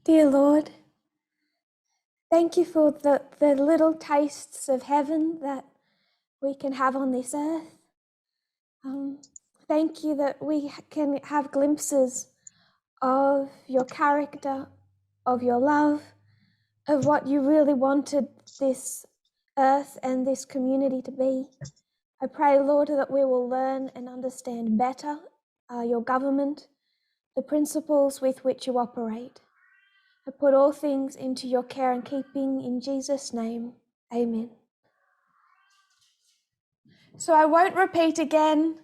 Dear Lord, thank you for the little tastes of heaven that we can have on this earth. Thank you that we can have glimpses of your character, of your love, of what you really wanted this earth and this community to be. I pray, Lord, that we will learn and understand better your government, the principles with which you operate. I put all things into your care and keeping in Jesus' name. Amen. So I won't repeat again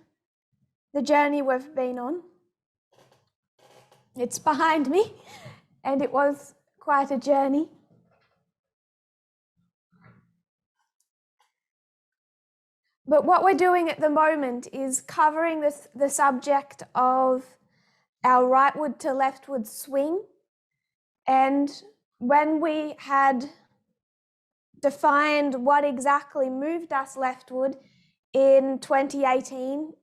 the journey we've been on. It's behind me, and it was quite a journey. But what we're doing at the moment is covering the subject of our rightward to leftward swing. And when we had defined what exactly moved us leftward in 2018,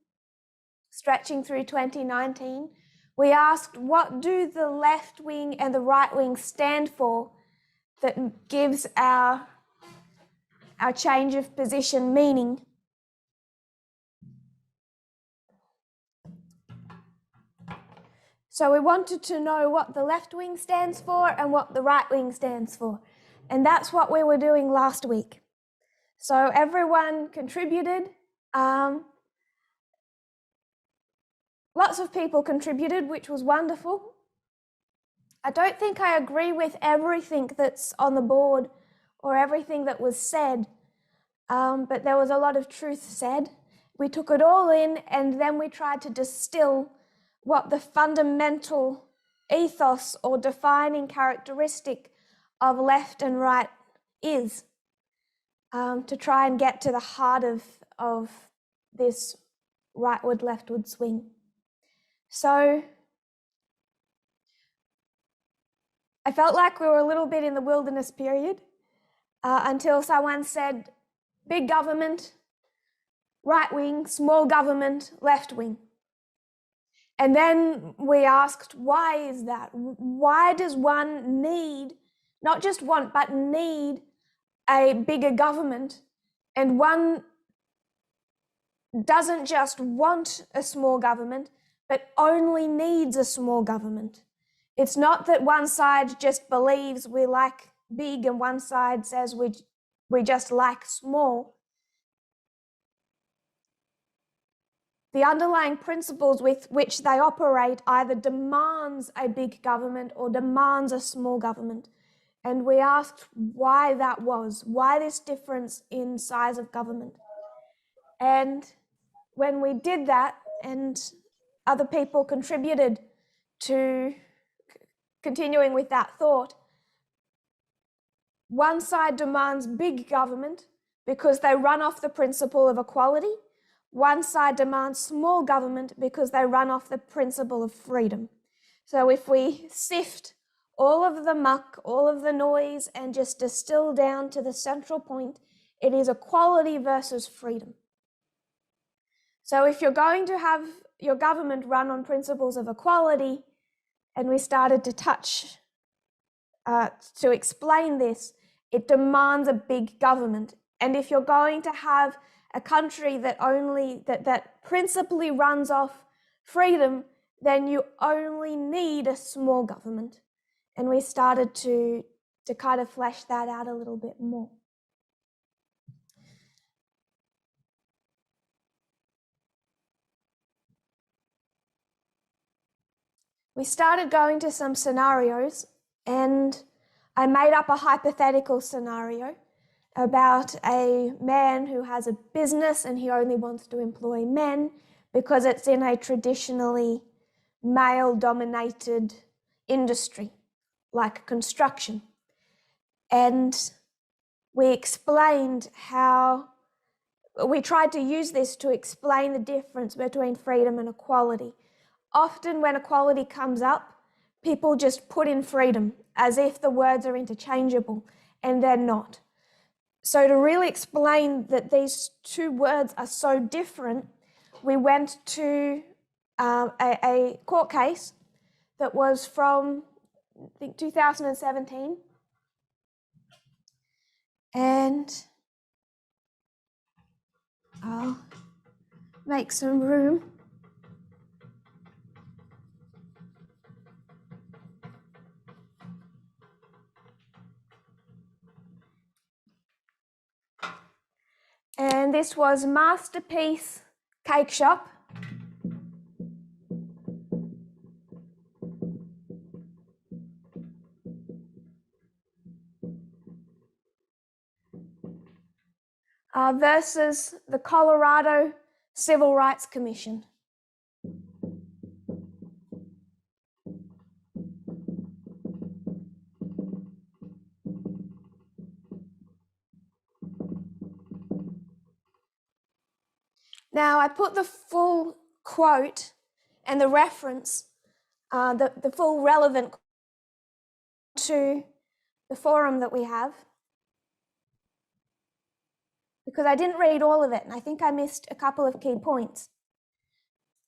stretching through 2019, we asked, what do the left wing and the right wing stand for that gives our change of position meaning? So we wanted to know what the left wing stands for and what the right wing stands for. And that's what we were doing last week. So everyone contributed. Lots of people contributed, which was wonderful. I don't think I agree with everything that's on the board or everything that was said, but there was a lot of truth said. We took it all in, and then we tried to distill what the fundamental ethos or defining characteristic of left and right is, to try and get to the heart of this rightward, leftward swing. So I felt like we were a little bit in the wilderness period until someone said, big government, right wing, small government, left wing. And then we asked, why is that? Why does one need, not just want, but need a bigger government? And one doesn't just want a small government, but only needs a small government. It's not that one side just believes we like big and one side says we just like small. The underlying principles with which they operate either demands a big government or demands a small government. And we asked why that was, why this difference in size of government. And when we did that, and other people contributed to continuing with that thought, one side demands big government because they run off the principle of equality. One side demands small government because they run off the principle of freedom. So if we sift all of the muck, all of the noise, and just distill down to the central point, it is equality versus freedom. So if you're going to have your government run on principles of equality, and we started to touch to explain this, it demands a big government. And if you're going to have a country that principally runs off freedom, then you only need a small government. And we started to kind of flesh that out a little bit more. We started going to some scenarios, and I made up a hypothetical scenario about a man who has a business and he only wants to employ men because it's in a traditionally male-dominated industry, like construction. And we explained how we tried to use this to explain the difference between freedom and equality. Often when equality comes up, people just put in freedom as if the words are interchangeable, and they're not. So to really explain that these two words are so different, we went to a court case that was from I think 2017. And I'll make some room. And this was Masterpiece Cake Shop. Versus the Colorado Civil Rights Commission. Now I put the full quote and the reference, the full relevant to the forum that we have, because I didn't read all of it and I think I missed a couple of key points.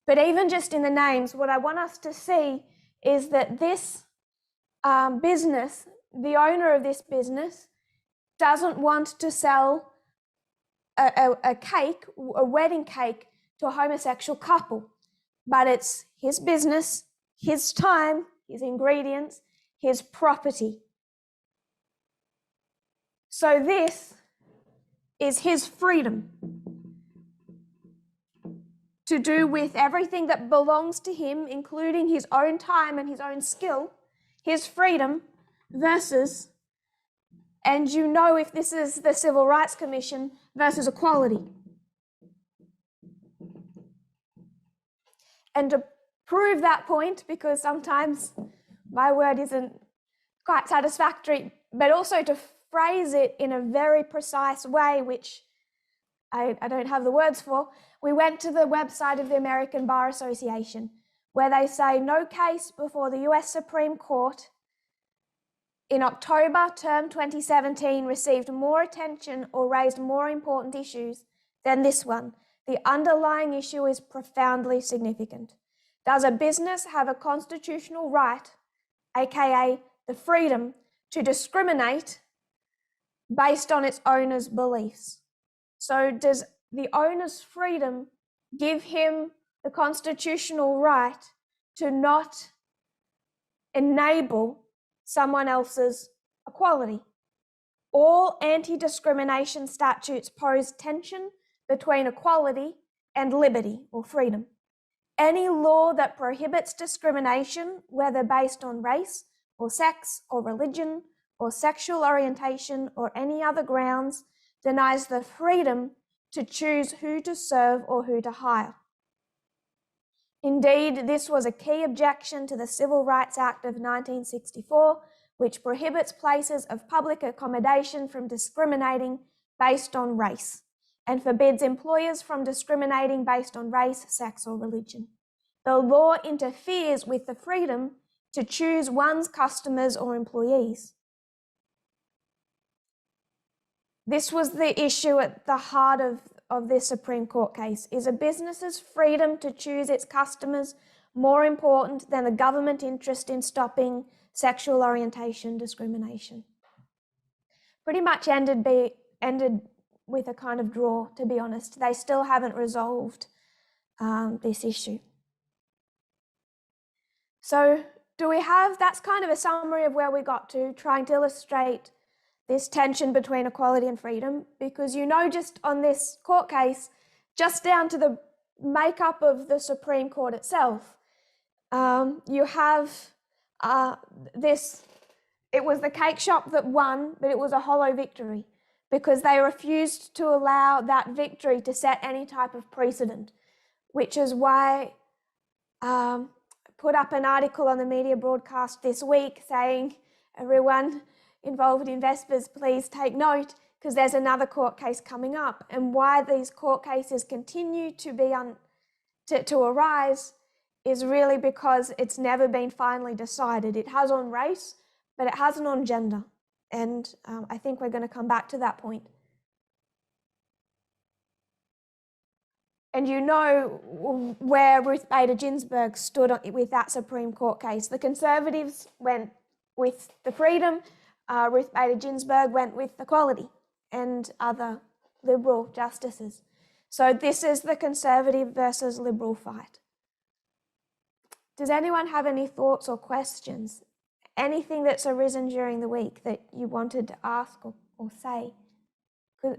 But even just in the names, what I want us to see is that this business, the owner of this business, doesn't want to sell a cake, a wedding cake, to a homosexual couple, but it's his business, his time, his ingredients, his property. So this is his freedom to do with everything that belongs to him, including his own time and his own skill, his freedom versus, and you know if this is the Civil Rights Commission, versus equality. And to prove that point, because sometimes my word isn't quite satisfactory, but also to phrase it in a very precise way, which I don't have the words for, we went to the website of the American Bar Association, where they say no case before the US Supreme Court in October term 2017 received more attention or raised more important issues than this one. The underlying issue is profoundly significant. Does a business have a constitutional right, aka the freedom, to discriminate based on its owner's beliefs? So does the owner's freedom give him the constitutional right to not enable someone else's equality? All anti-discrimination statutes pose tension between equality and liberty or freedom. Any law that prohibits discrimination, whether based on race or sex or religion or sexual orientation or any other grounds, denies the freedom to choose who to serve or who to hire. Indeed, this was a key objection to the Civil Rights Act of 1964, which prohibits places of public accommodation from discriminating based on race and forbids employers from discriminating based on race, sex, or religion. The law interferes with the freedom to choose one's customers or employees. This was the issue at the heart of this Supreme Court case. Is a business's freedom to choose its customers more important than the government interest in stopping sexual orientation discrimination? Pretty much ended with a kind of draw, to be honest. They still haven't resolved this issue. So that's kind of a summary of where we got to, trying to illustrate this tension between equality and freedom, because just on this court case, just down to the makeup of the Supreme Court itself, you have it was the cake shop that won, but it was a hollow victory because they refused to allow that victory to set any type of precedent, which is why I put up an article on the media broadcast this week saying, everyone involved in Vespers, please take note, because there's another court case coming up. And why these court cases continue to arise is really because it's never been finally decided. It has on race, but it hasn't on gender. And I think we're going to come back to that point. And you know where Ruth Bader Ginsburg stood with that Supreme Court case. The Conservatives went with the freedom. Ruth Bader Ginsburg went with equality, and other liberal justices. So this is the conservative versus liberal fight. Does anyone have any thoughts or questions? Anything that's arisen during the week that you wanted to ask or say?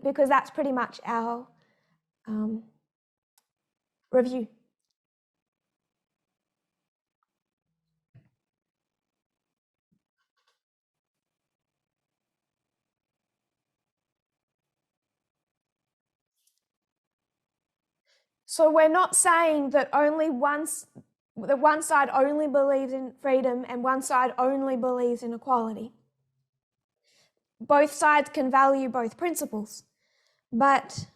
Because that's pretty much our review. So we're not saying that that one side only believes in freedom and one side only believes in equality. Both sides can value both principles, but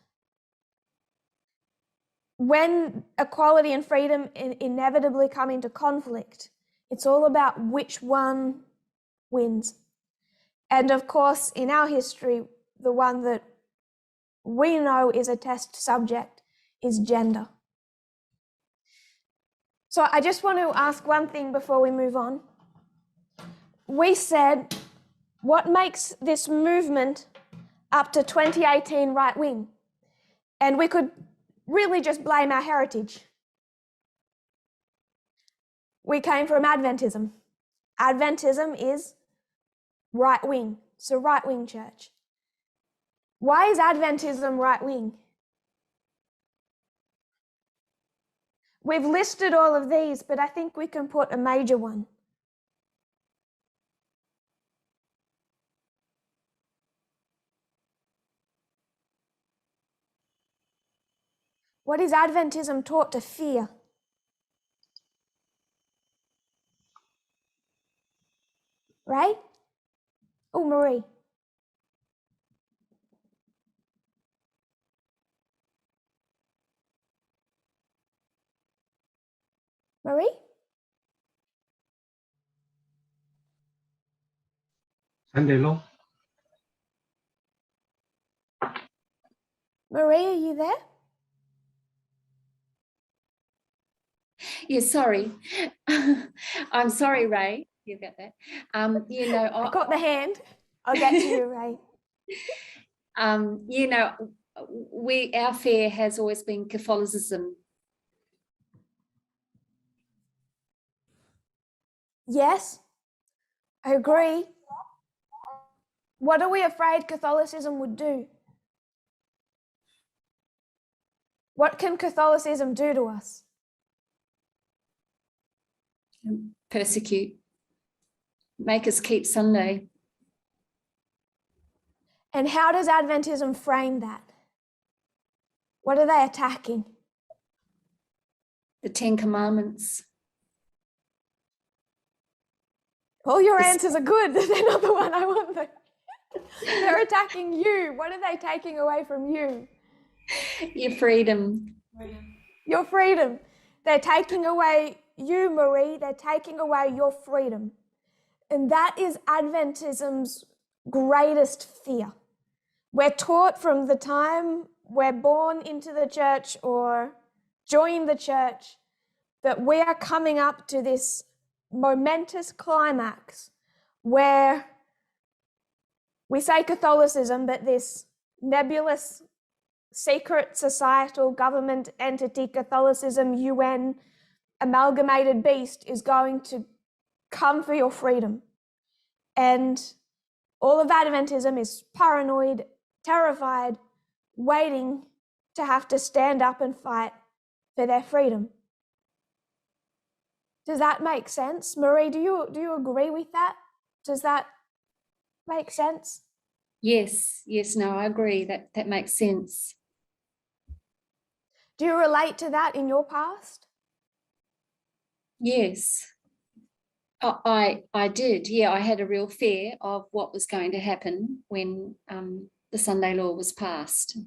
when equality and freedom inevitably come into conflict, it's all about which one wins. And of course, in our history, the one that we know is a test subject is gender. So I just want to ask one thing before we move on. We said, what makes this movement up to 2018 right-wing? And we could really just blame our heritage. We came from Adventism. Adventism is right-wing, so right-wing church. Why is Adventism right-wing? We've listed all of these, but I think we can put a major one. What is Adventism taught to fear? Right? Oh, Marie. Marie? Sunday law. Marie, are you there? Yeah, sorry. I'm sorry, Ray. You got that? I got the hand. I'll get to you, Ray. Our fair has always been Catholicism. Yes, I agree. What are we afraid Catholicism would do? What can Catholicism do to us? Persecute. Make us keep Sunday. And how does Adventism frame that? What are they attacking? The Ten Commandments. All your answers are good. They're not the one I want. They're attacking you. What are they taking away from you? Your freedom. Your freedom. They're taking away you, Marie. They're taking away your freedom. And that is Adventism's greatest fear. We're taught from the time we're born into the church or join the church that we are coming up to this momentous climax where we say Catholicism, but this nebulous secret societal government entity, Catholicism, UN, amalgamated beast is going to come for your freedom. And all of Adventism is paranoid, terrified, waiting to have to stand up and fight for their freedom. Does that make sense? Marie, do you agree with that? Does that make sense? Yes, no, I agree. That makes sense. Do you relate to that in your past? Yes. I did. Yeah, I had a real fear of what was going to happen when the Sunday law was passed.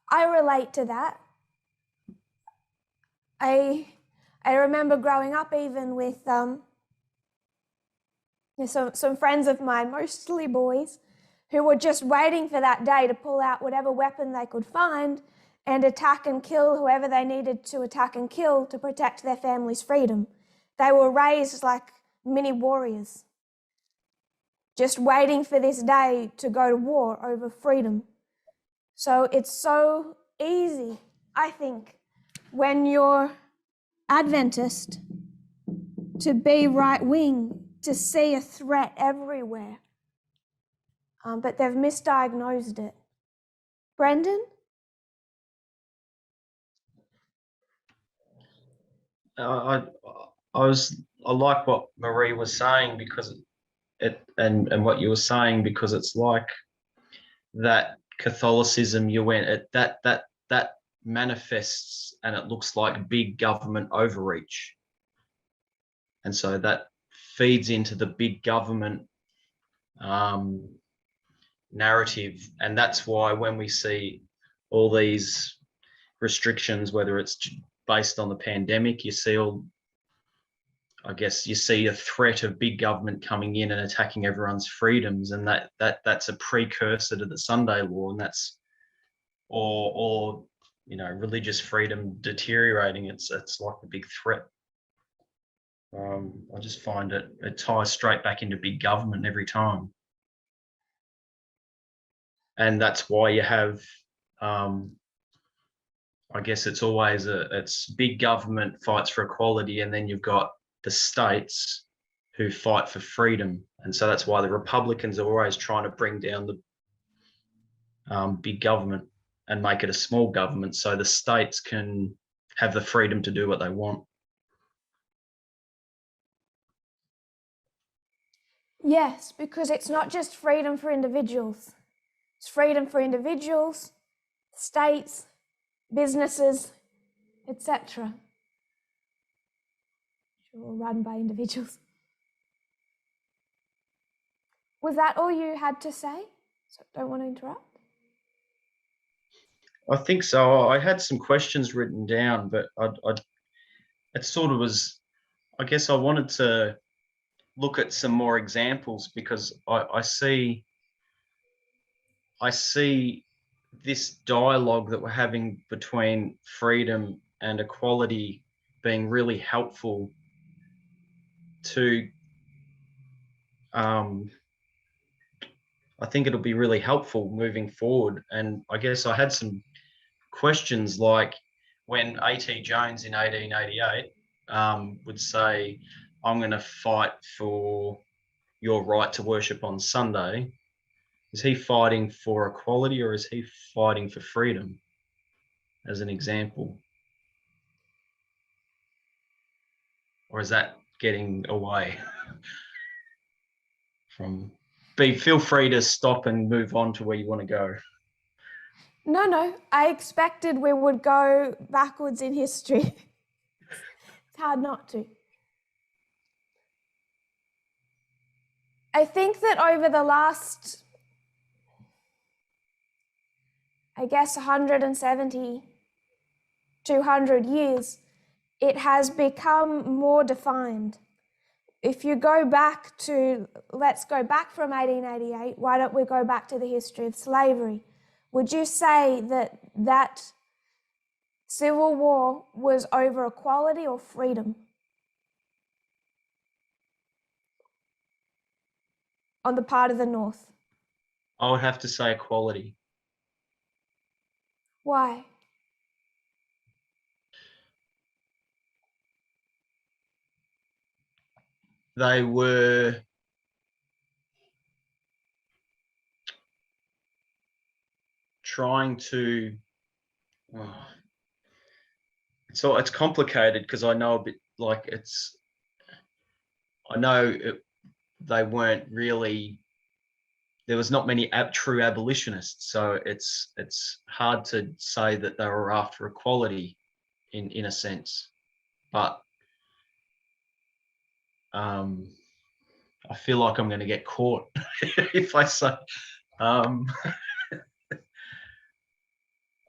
I relate to that. I remember growing up even with some friends of mine, mostly boys, who were just waiting for that day to pull out whatever weapon they could find and attack and kill whoever they needed to attack and kill to protect their family's freedom. They were raised like mini warriors, just waiting for this day to go to war over freedom. So it's so easy, I think, when you're Adventist to be right-wing, to see a threat everywhere. But they've misdiagnosed it. Brendan? I like what Marie was saying, because and what you were saying, because it's like that Catholicism you went at that manifests, and it looks like big government overreach, and so that feeds into the big government narrative, and that's why when we see all these restrictions, whether it's based on the pandemic, you see you see a threat of big government coming in and attacking everyone's freedoms, and that's a precursor to the Sunday law, and that's or religious freedom deteriorating. It's like a big threat. I just find it ties straight back into big government every time, and that's why you have. I guess it's always it's big government fights for equality, and then you've got the states who fight for freedom. And so that's why the Republicans are always trying to bring down the big government and make it a small government, so the states can have the freedom to do what they want. Yes, because it's not just freedom for individuals. It's freedom for individuals, states, businesses, etc. All run by individuals. Was that all you had to say? So don't want to interrupt. I think so. I had some questions written down, but it sort of was, I guess I wanted to look at some more examples, because I see this dialogue that we're having between freedom and equality being really helpful to, I think it'll be really helpful moving forward. And I guess I had some questions, like when A.T. Jones in 1888 would say, I'm going to fight for your right to worship on Sunday. Is he fighting for equality, or is he fighting for freedom, as an example? Or is that getting away from... Feel free to stop and move on to where you want to go. No, I expected we would go backwards in history. It's hard not to. I think that over the last, 170, 200 years, it has become more defined. If you go back to, let's go back from 1888, why don't we go back to the history of slavery? Would you say that Civil War was over equality or freedom? On the part of the North? I would have to say equality. Why? They were trying to... So it's complicated, because I know a bit, like they weren't really, there was not many true abolitionists, so it's hard to say that they were after equality in a sense. But I feel like I'm going to get caught if I say...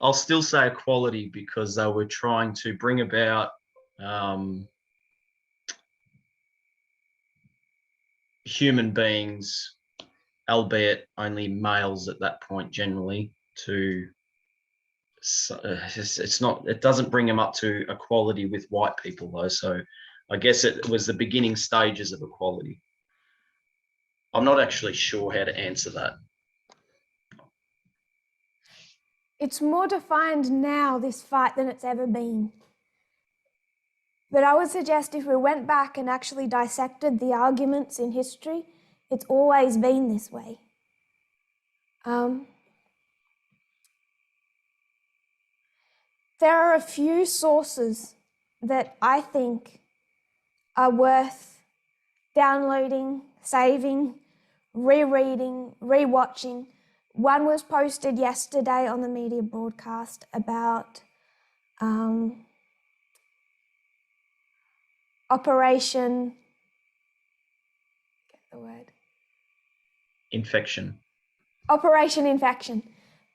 I'll still say equality, because they were trying to bring about human beings, albeit only males at that point generally, to... it doesn't bring them up to equality with white people though. So I guess it was the beginning stages of equality. I'm not actually sure how to answer that. It's more defined now, this fight, than it's ever been. But I would suggest if we went back and actually dissected the arguments in history, it's always been this way. There are a few sources that I think are worth downloading, saving, rereading, rewatching. One was posted yesterday on the media broadcast about Operation, get the word? Infection. Operation Infection.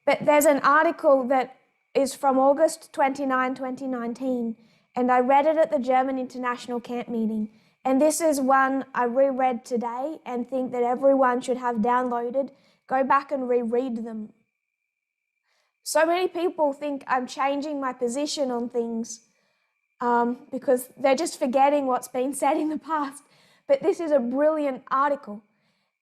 But there's an article that is from August 29, 2019, and I read it at the German International Camp meeting. And this is one I reread today and think that everyone should have downloaded. Go back and reread them. So many people think I'm changing my position on things because they're just forgetting what's been said in the past. But this is a brilliant article,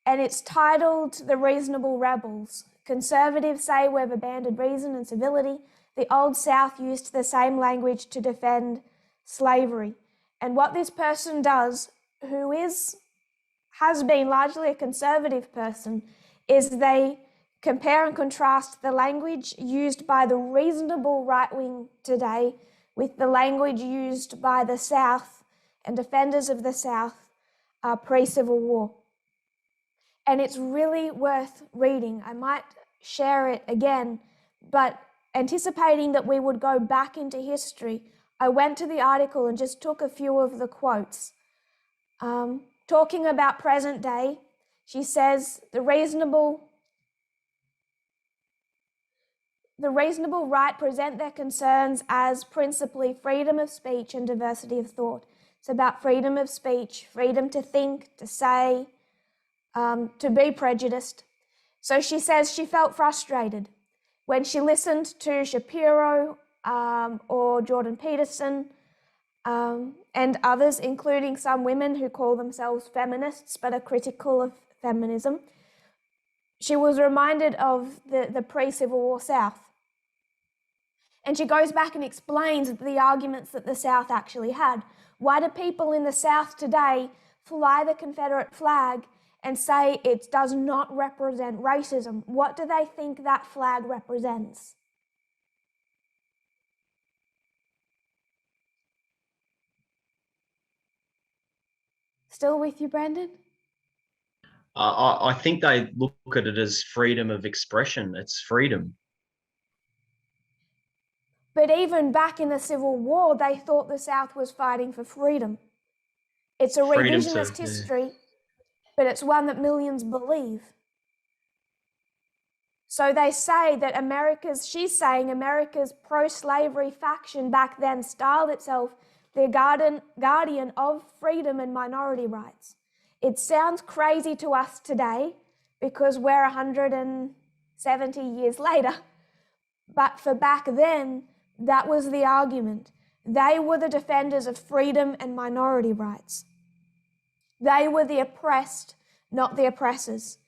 and it's titled The Reasonable Rebels. Conservatives say we've abandoned reason and civility. The Old South used the same language to defend slavery. And what this person does, who has been largely a conservative person, is they compare and contrast the language used by the reasonable right wing today with the language used by the South and defenders of the South pre-Civil War. And it's really worth reading. I might share it again, but anticipating that we would go back into history, I went to the article and just took a few of the quotes. Talking about present day, she says, the reasonable right present their concerns as principally freedom of speech and diversity of thought. It's about freedom of speech, freedom to think, to say, to be prejudiced. So she says she felt frustrated when she listened to Shapiro or Jordan Peterson and others, including some women who call themselves feminists but are critical of feminism. She was reminded of the pre-Civil War South. And she goes back and explains the arguments that the South actually had. Why do people in the South today fly the Confederate flag and say it does not represent racism? What do they think that flag represents? Still with you, Brandon? I think they look at it as freedom of expression. It's freedom. But even back in the Civil War, they thought the South was fighting for freedom. It's a Freedom revisionist to- history, but it's one that millions believe. So they say that she's saying America's pro-slavery faction back then styled itself the guardian of freedom and minority rights. It sounds crazy to us today because we're 170 years later, but for back then, that was the argument. They were the defenders of freedom and minority rights. They were the oppressed, not the oppressors.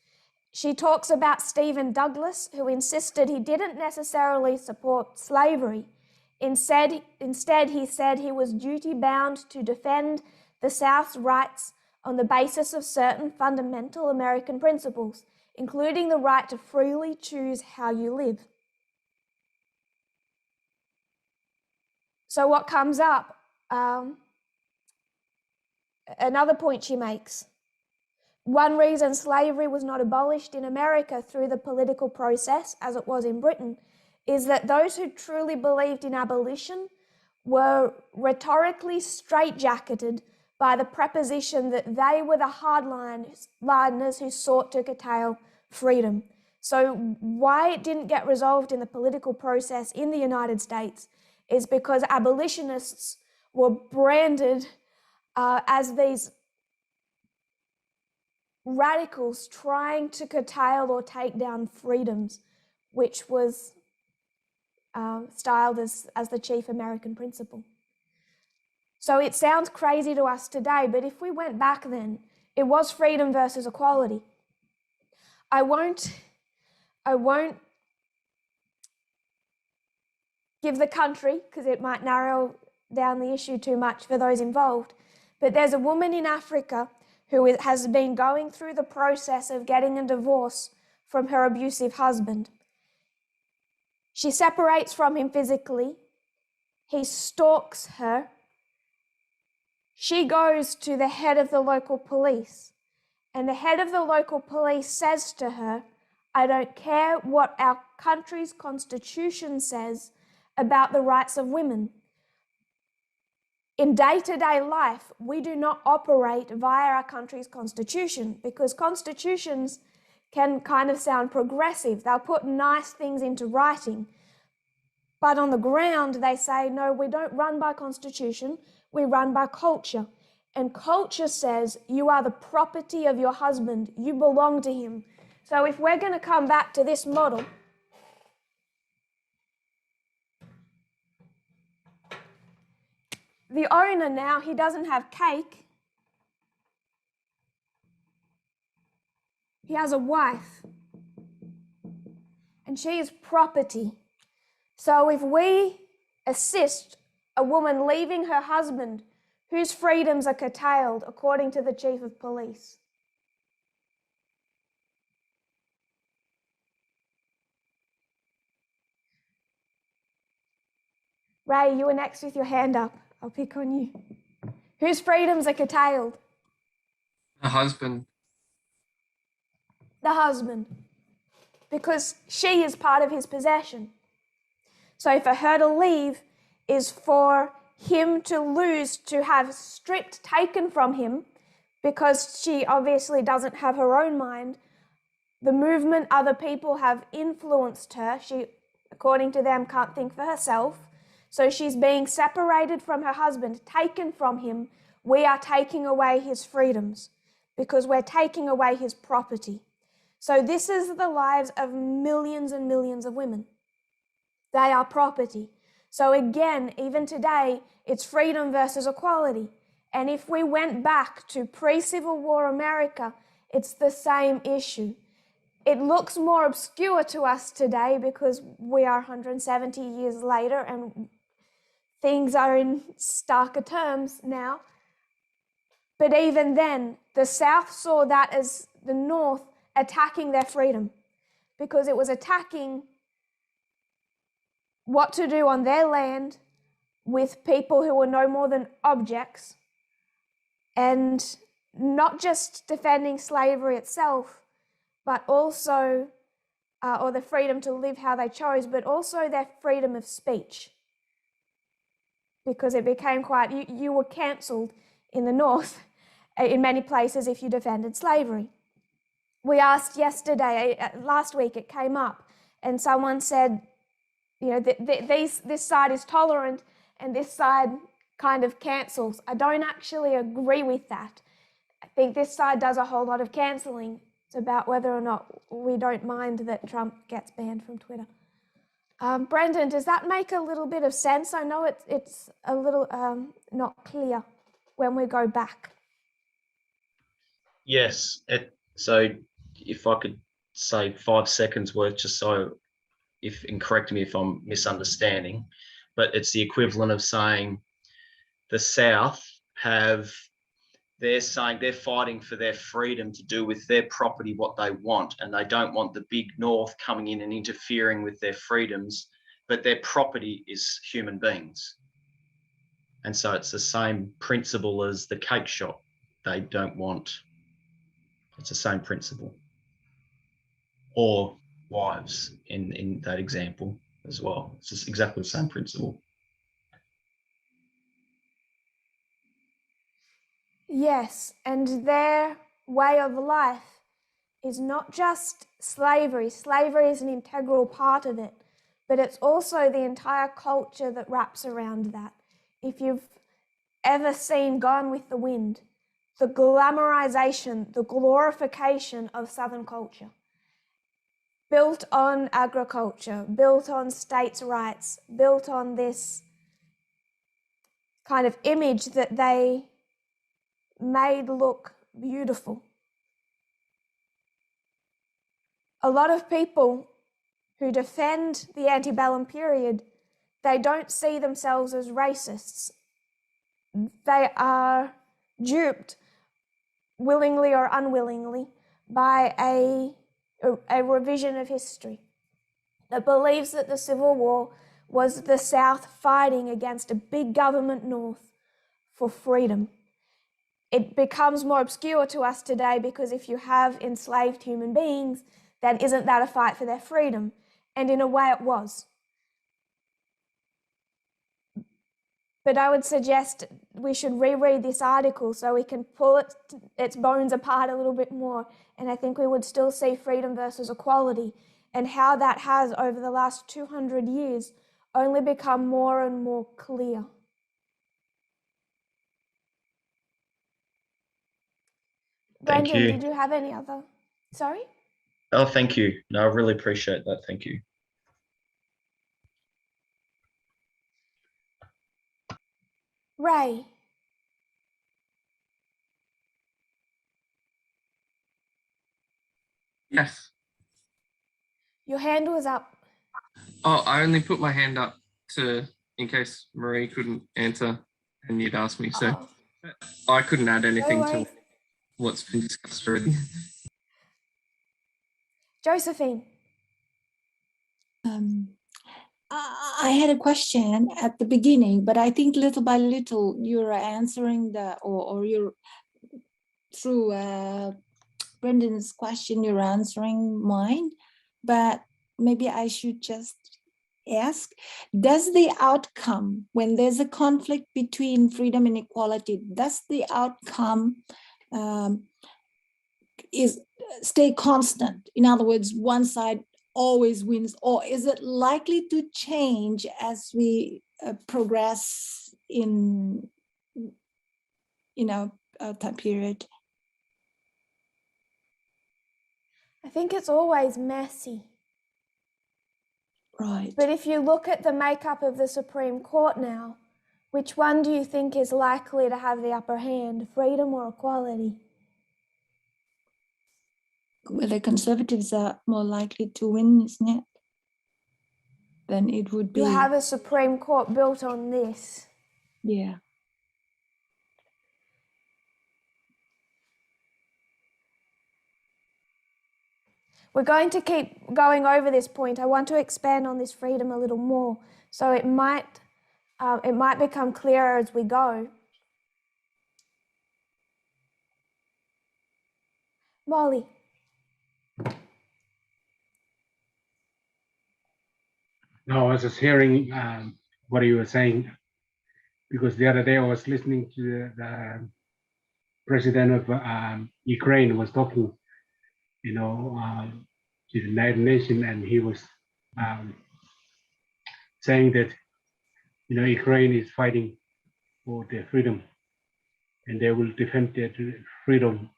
She talks about Stephen Douglas, who insisted he didn't necessarily support slavery. Instead, he said he was duty-bound to defend the South's rights on the basis of certain fundamental American principles, including the right to freely choose how you live. So what comes up, another point she makes, one reason slavery was not abolished in America through the political process, as it was in Britain, is that those who truly believed in abolition were rhetorically straitjacketed by the preposition that they were the hardliners who sought to curtail freedom. So why it didn't get resolved in the political process in the United States is because abolitionists were branded as these radicals trying to curtail or take down freedoms, which was styled as the chief American principle. So it sounds crazy to us today, but if we went back then, it was freedom versus equality. I won't give the country, because it might narrow down the issue too much for those involved, but there's a woman in Africa who has been going through the process of getting a divorce from her abusive husband. She separates from him physically. He stalks her. She goes to the head of the local police, and the head of the local police says to her, I don't care what our country's constitution says about the rights of women. In day-to-day life, we do not operate via our country's constitution, because constitutions can kind of sound progressive. They'll put nice things into writing. But on the ground, they say, no, we don't run by constitution, we run by culture. And culture says you are the property of your husband, you belong to him. So if we're going to come back to this model, the owner now, he doesn't have cake. He has a wife. And she is property. So if we assist a woman leaving her husband, whose freedoms are curtailed according to the chief of police, Ray, you were next with your hand up. I'll pick on you. Whose freedoms are curtailed? The husband. The husband. Because she is part of his possession. So for her to leave is for him to lose, to have stripped, taken from him, because she obviously doesn't have her own mind. The movement, other people have influenced her. She, according to them, can't think for herself. So she's being separated from her husband, taken from him. We are taking away his freedoms because we're taking away his property. So this is the lives of millions and millions of women. They are property. So again, even today, it's freedom versus equality. And if we went back to pre-Civil War America, it's the same issue. It looks more obscure to us today because we are 170 years later and things are in starker terms now. But even then, the South saw that as the North attacking their freedom, because it was attacking what to do on their land with people who were no more than objects, and not just defending slavery itself, but also, or the freedom to live how they chose, but also their freedom of speech. Because it became quite, you were cancelled in the North, in many places, if you defended slavery. We asked yesterday, last week it came up, and someone said, you know, this side is tolerant and this side kind of cancels. I don't actually agree with that. I think this side does a whole lot of cancelling. It's about whether or not we don't mind that Trump gets banned from Twitter. Brendan, does that make a little bit of sense? I know it's a little not clear when we go back. Yes. So if I could say 5 seconds worth, just so and correct me if I'm misunderstanding, but it's the equivalent of saying the South they're saying they're fighting for their freedom to do with their property what they want, and they don't want the big North coming in and interfering with their freedoms, but their property is human beings. And so it's the same principle as the cake shop. They don't want, it's the same principle. Or wives in that example as well. It's just exactly the same principle. Yes, and their way of life is not just slavery. Slavery is an integral part of it, but it's also the entire culture that wraps around that. If you've ever seen Gone with the Wind, the glamorization, the glorification of Southern culture, built on agriculture, built on states' rights, built on this kind of image that they made look beautiful. A lot of people who defend the antebellum period, they don't see themselves as racists. They are duped, willingly or unwillingly, by a revision of history that believes that the Civil War was the South fighting against a big government North for freedom. It becomes more obscure to us today because if you have enslaved human beings, then isn't that a fight for their freedom? And in a way it was. But I would suggest we should reread this article so we can pull its bones apart a little bit more. And I think we would still see freedom versus equality and how that has, over the last 200 years, only become more and more clear. Thank Brendan, you. did you have any other? Sorry? Oh, thank you. No, I really appreciate that. Thank you. Ray, Yes. your hand was up. Oh, I only put my hand up in case Marie couldn't answer and you'd asked me. So I couldn't add anything to what's been discussed already. Josephine. I had a question at the beginning, but I think little by little you're answering or you're through Brendan's question, you're answering mine. But maybe I should just ask, does the outcome, when there's a conflict between freedom and equality, does the outcome stay constant? In other words, one side always wins, or is it likely to change as we progress in time period? I think it's always messy. Right. But if you look at the makeup of the Supreme Court now, which one do you think is likely to have the upper hand, freedom or equality? Well, the Conservatives are more likely to win, isn't it? Then it would be. You have a Supreme Court built on this. Yeah. We're going to keep going over this point. I want to expand on this freedom a little more, so it might become clearer as we go. Molly. No, I was just hearing what you were saying, because the other day I was listening to the president of Ukraine was talking, to the United Nations, and he was saying that, Ukraine is fighting for their freedom, and they will defend their freedom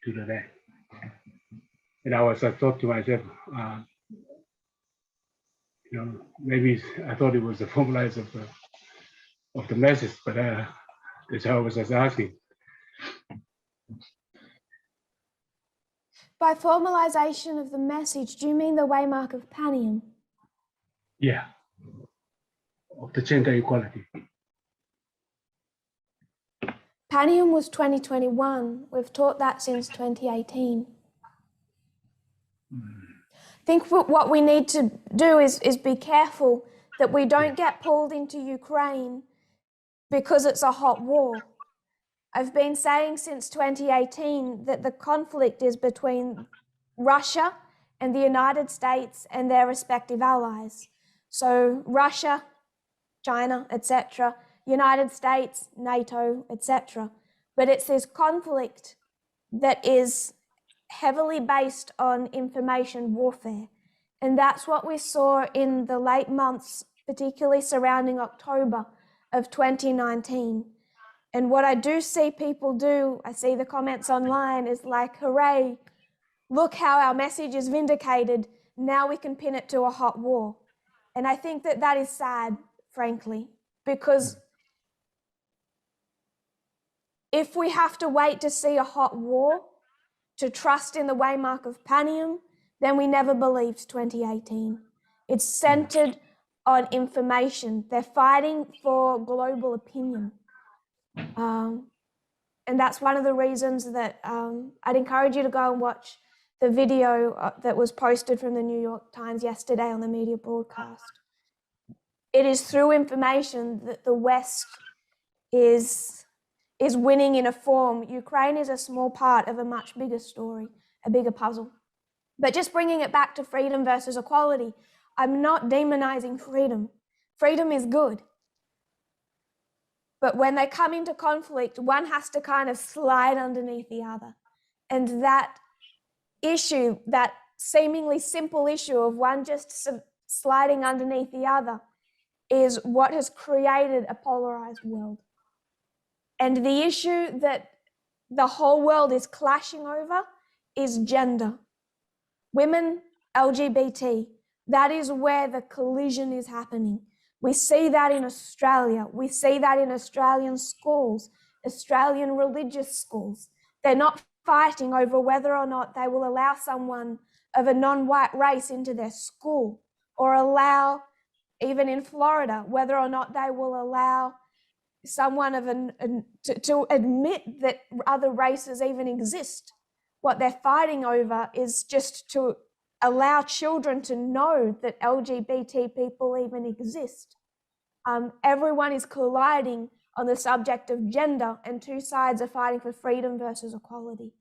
to the end. And I thought to myself, maybe I thought it was the formalize of the message, but that's how I was just asking. By formalization of the message, do you mean the waymark of Panium? Yeah, of the gender equality. Panium was 2021. We've taught that since 2018. I think what we need to do is be careful that we don't get pulled into Ukraine because it's a hot war. I've been saying since 2018 that the conflict is between Russia and the United States and their respective allies. So Russia, China, etc., United States, NATO, etc. But it's this conflict that is heavily based on information warfare. And that's what we saw in the late months, particularly surrounding October of 2019. And what I do see people do, I see the comments online, is like, hooray, look how our message is vindicated. Now we can pin it to a hot war. And I think that is sad, frankly, because if we have to wait to see a hot war to trust in the waymark of Panium, then we never believed 2018. It's centered on information. They're fighting for global opinion. And that's one of the reasons that I'd encourage you to go and watch the video that was posted from the New York Times yesterday on the media broadcast. It is through information that the West is winning in a form. Ukraine is a small part of a much bigger story, a bigger puzzle. But just bringing it back to freedom versus equality, I'm not demonizing freedom. Freedom is good. But when they come into conflict, one has to kind of slide underneath the other. And that issue, that seemingly simple issue of one just sliding underneath the other, is what has created a polarized world. And the issue that the whole world is clashing over is gender. Women, LGBT, that is where the collision is happening. We see that in Australia. We see that in Australian schools, Australian religious schools. They're not fighting over whether or not they will allow someone of a non-white race into their school, or allow, even in Florida, whether or not they will allow someone of to admit that other races even exist. What they're fighting over is just to allow children to know that LGBT people even exist. Everyone is colliding on the subject of gender, and two sides are fighting for freedom versus equality.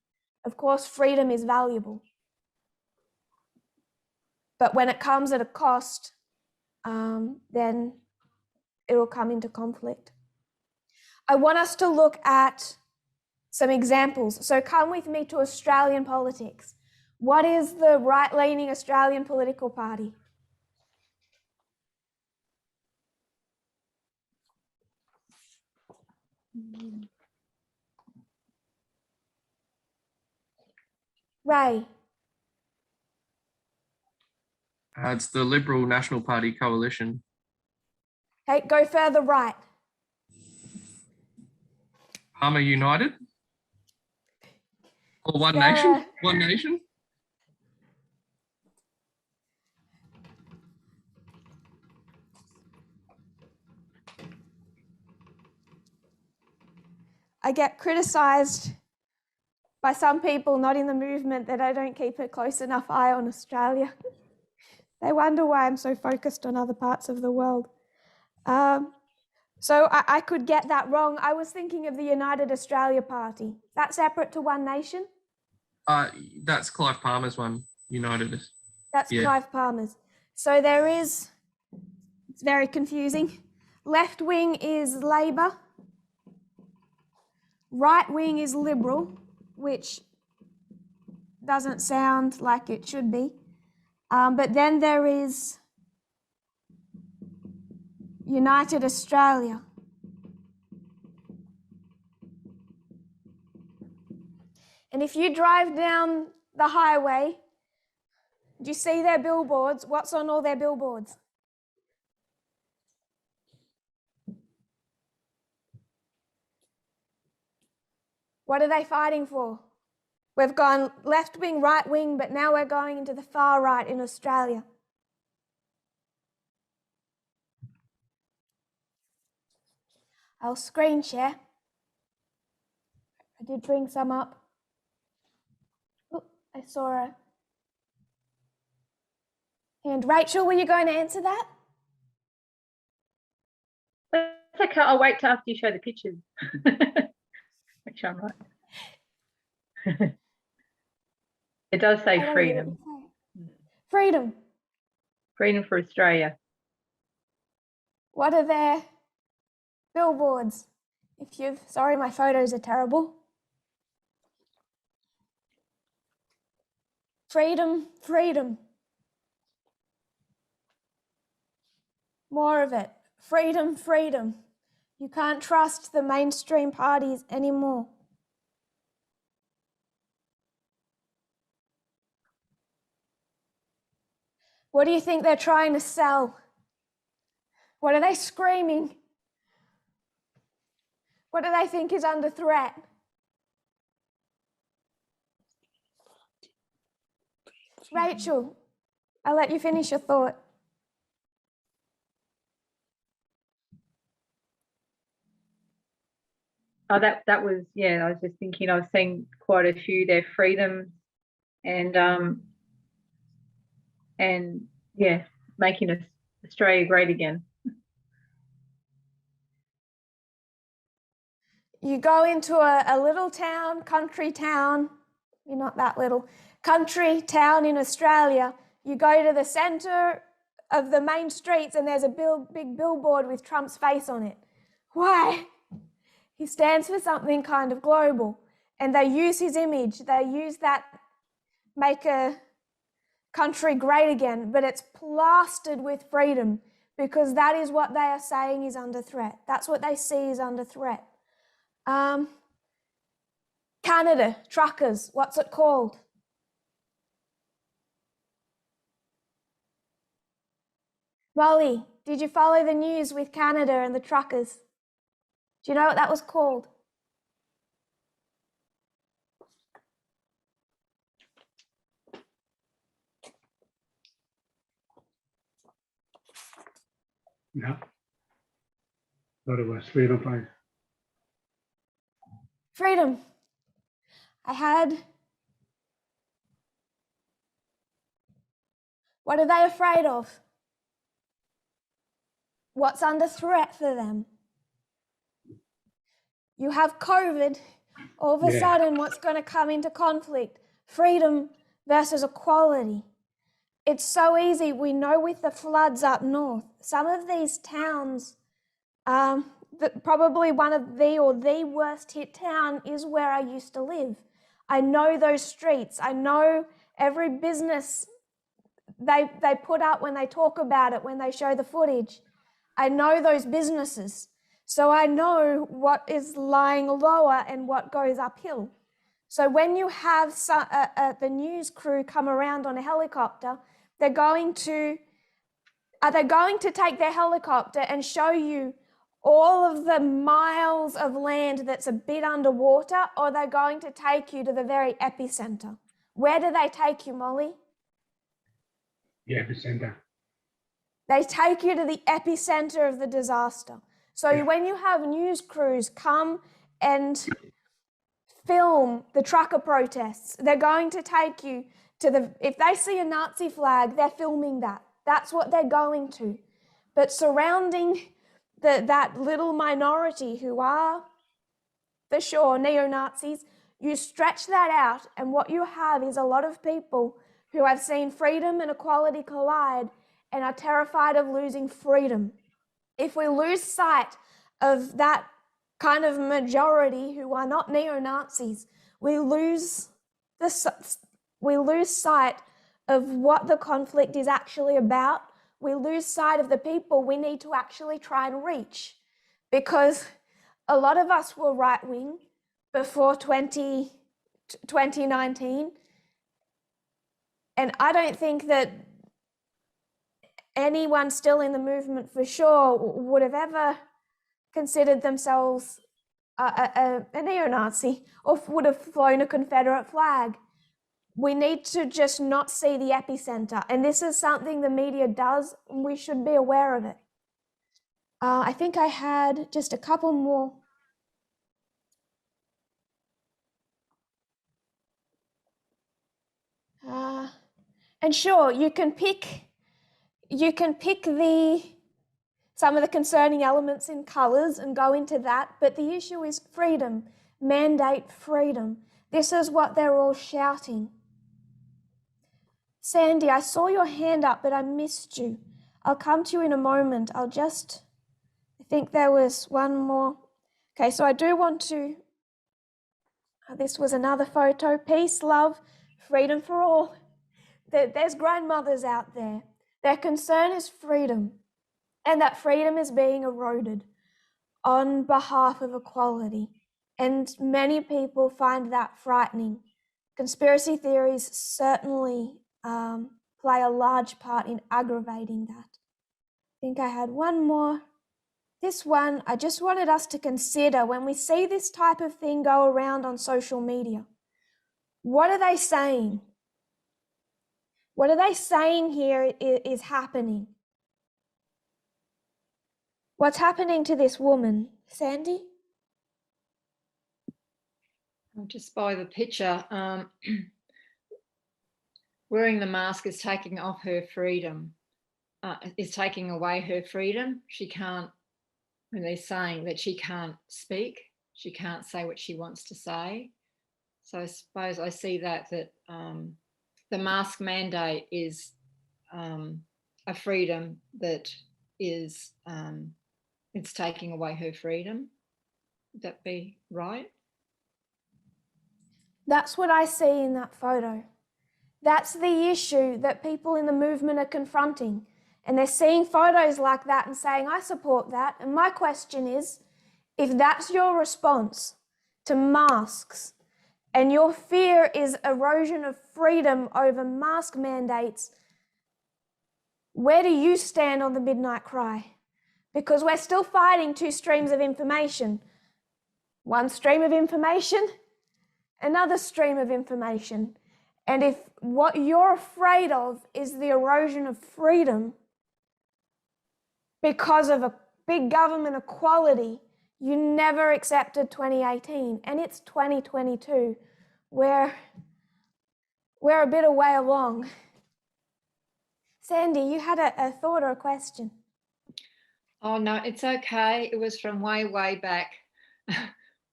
Of course, freedom is valuable. But when it comes at a cost, then it will come into conflict. I want us to look at some examples. So come with me to Australian politics. What is the right-leaning Australian political party? Ray. It's the Liberal National Party coalition. Okay, go further right. Palmer United? Or One Sarah. Nation? One Nation? I get criticised by some people not in the movement that I don't keep a close enough eye on Australia. They wonder why I'm so focused on other parts of the world. So I could get that wrong. I was thinking of the United Australia Party. That's separate to One Nation? That's Clive Palmer's one, United. That's Yeah. Clive Palmer's. So there is, it's very confusing. Left wing is Labor. Right wing is Liberal, which doesn't sound like it should be. But then there is United Australia. And if you drive down the highway, do you see their billboards? What's on all their billboards? What are they fighting for? We've gone left wing, right wing, but now we're going into the far right in Australia. I'll screen share. I did bring some up. Oh, I saw a hand. Rachel, were you going to answer that? That's okay. I'll wait till after you show the pictures. Make sure I'm right. It does say freedom. Freedom. Freedom for Australia. What are their billboards? If you've, sorry, my photos are terrible. Freedom, freedom. More of it. Freedom, freedom. You can't trust the mainstream parties anymore. What do you think they're trying to sell? What are they screaming? What do they think is under threat? Rachel, I'll let you finish your thought. Oh, that was, yeah, I was just thinking, I was seeing quite a few, their freedoms and yeah, making Australia great again. You go into a little town, country town, you're not that little, country town in Australia, you go to the centre of the main streets and there's a big billboard with Trump's face on it. Why? He stands for something kind of global, and they use his image, they use that, make a country great again, but it's plastered with freedom because that is what they are saying is under threat. That's what they see is under threat. Canada, truckers, what's it called? Molly, did you follow the news with Canada and the truckers? Do you know what that was called? Yeah. Thought it was freedom fight. Freedom. What are they afraid of? What's under threat for them? You have COVID, all of a sudden what's going to come into conflict? Freedom versus equality. It's so easy. We know with the floods up north, some of these towns, probably one of the worst hit town is where I used to live. I know those streets. I know every business they put up when they talk about it, when they show the footage. I know those businesses. So I know what is lying lower and what goes uphill. So when you have the news crew come around on a helicopter, are they going to take their helicopter and show you all of the miles of land that's a bit underwater, or are they going to take you to the very epicenter? Where do they take you, Molly? The epicenter. They take you to the epicenter of the disaster. So when you have news crews come and film the trucker protests, they're going to take you to if they see a Nazi flag, they're filming that. That's what they're going to. But surrounding that little minority who are, for sure, neo-Nazis, you stretch that out, and what you have is a lot of people who have seen freedom and equality collide and are terrified of losing freedom. If we lose sight of that kind of majority who are not neo-Nazis, we lose sight of what the conflict is actually about. We lose sight of the people we need to actually try and reach, because a lot of us were right-wing before 2019, and I don't think that anyone still in the movement for sure would have ever considered themselves a neo-Nazi or would have flown a Confederate flag. We need to just not see the epicenter, and this is something the media does, and we should be aware of it. I think I had just a couple more. And sure, you can pick some of the concerning elements in colours and go into that, but the issue is freedom, mandate freedom. This is what they're all shouting. Sandy, I saw your hand up, but I missed you. I'll come to you in a moment. I think there was one more. Okay, so I do want to, this was another photo. Peace, love, freedom for all. There's grandmothers out there. Their concern is freedom, and that freedom is being eroded on behalf of equality. And many people find that frightening. Conspiracy theories certainly play a large part in aggravating that. I think I had one more. this one, I just wanted us to consider when we see this type of thing go around on social media. What are they saying? What are they saying here is happening? What's happening to this woman? Sandy? Just by the picture, wearing the mask is taking off her freedom, is taking away her freedom. She can't, when they're saying that she can't speak, she can't say what she wants to say. So I suppose I see that the mask mandate is a freedom that is, it's taking away her freedom. Would that be right? That's what I see in that photo. That's the issue that people in the movement are confronting. And they're seeing photos like that and saying, I support that. And my question is, if that's your response to masks and your fear is erosion of freedom over mask mandates, where do you stand on the midnight cry? Because we're still fighting two streams of information. One stream of information, another stream of information. And if what you're afraid of is the erosion of freedom because of a big government equality, you never accepted 2018, and it's 2022. We're a bit away along. Sandy, you had a thought or a question? Oh no, it's okay. It was from way back.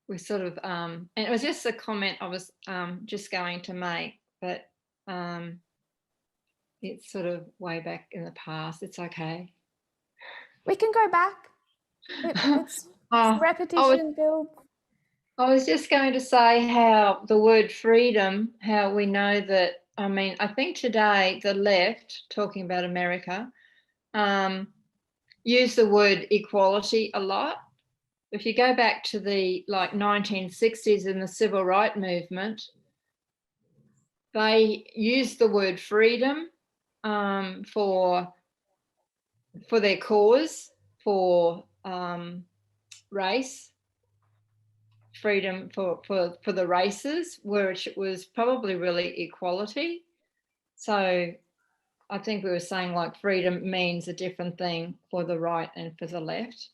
We sort of, and it was just a comment I was just going to make, but it's sort of way back in the past. It's okay. We can go back. It's repetition builds. I was just going to say how the word freedom, how we know that, I mean, I think today the left, talking about America, use the word equality a lot. If you go back to the 1960s in the civil rights movement, they used the word freedom for their cause, for race, freedom for the races, which was probably really equality. So I think we were saying like freedom means a different thing for the right and for the left.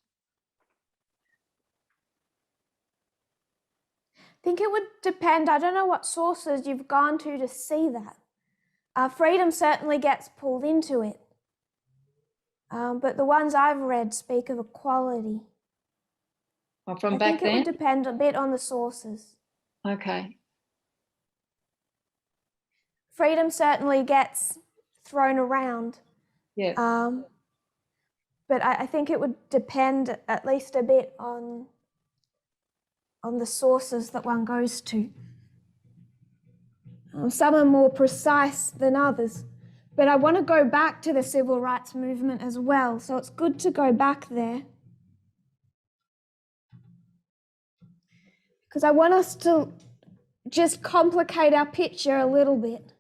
I think it would depend. I don't know what sources you've gone to see that. Freedom certainly gets pulled into it. But the ones I've read speak of equality. Well, from I back think it then? would depend a bit on the sources. Okay. Freedom certainly gets thrown around. Yeah. But I think it would depend at least a bit on the sources that one goes to. Some are more precise than others. But I want to go back to the civil rights movement as well, so it's good to go back there. Because I want us to just complicate our picture a little bit.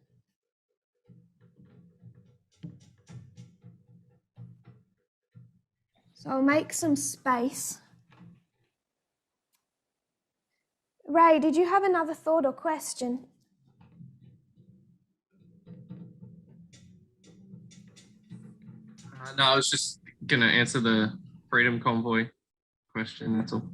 So I'll make some space. Ray, did you have another thought or question? No, I was just going to answer the Freedom Convoy question, that's all.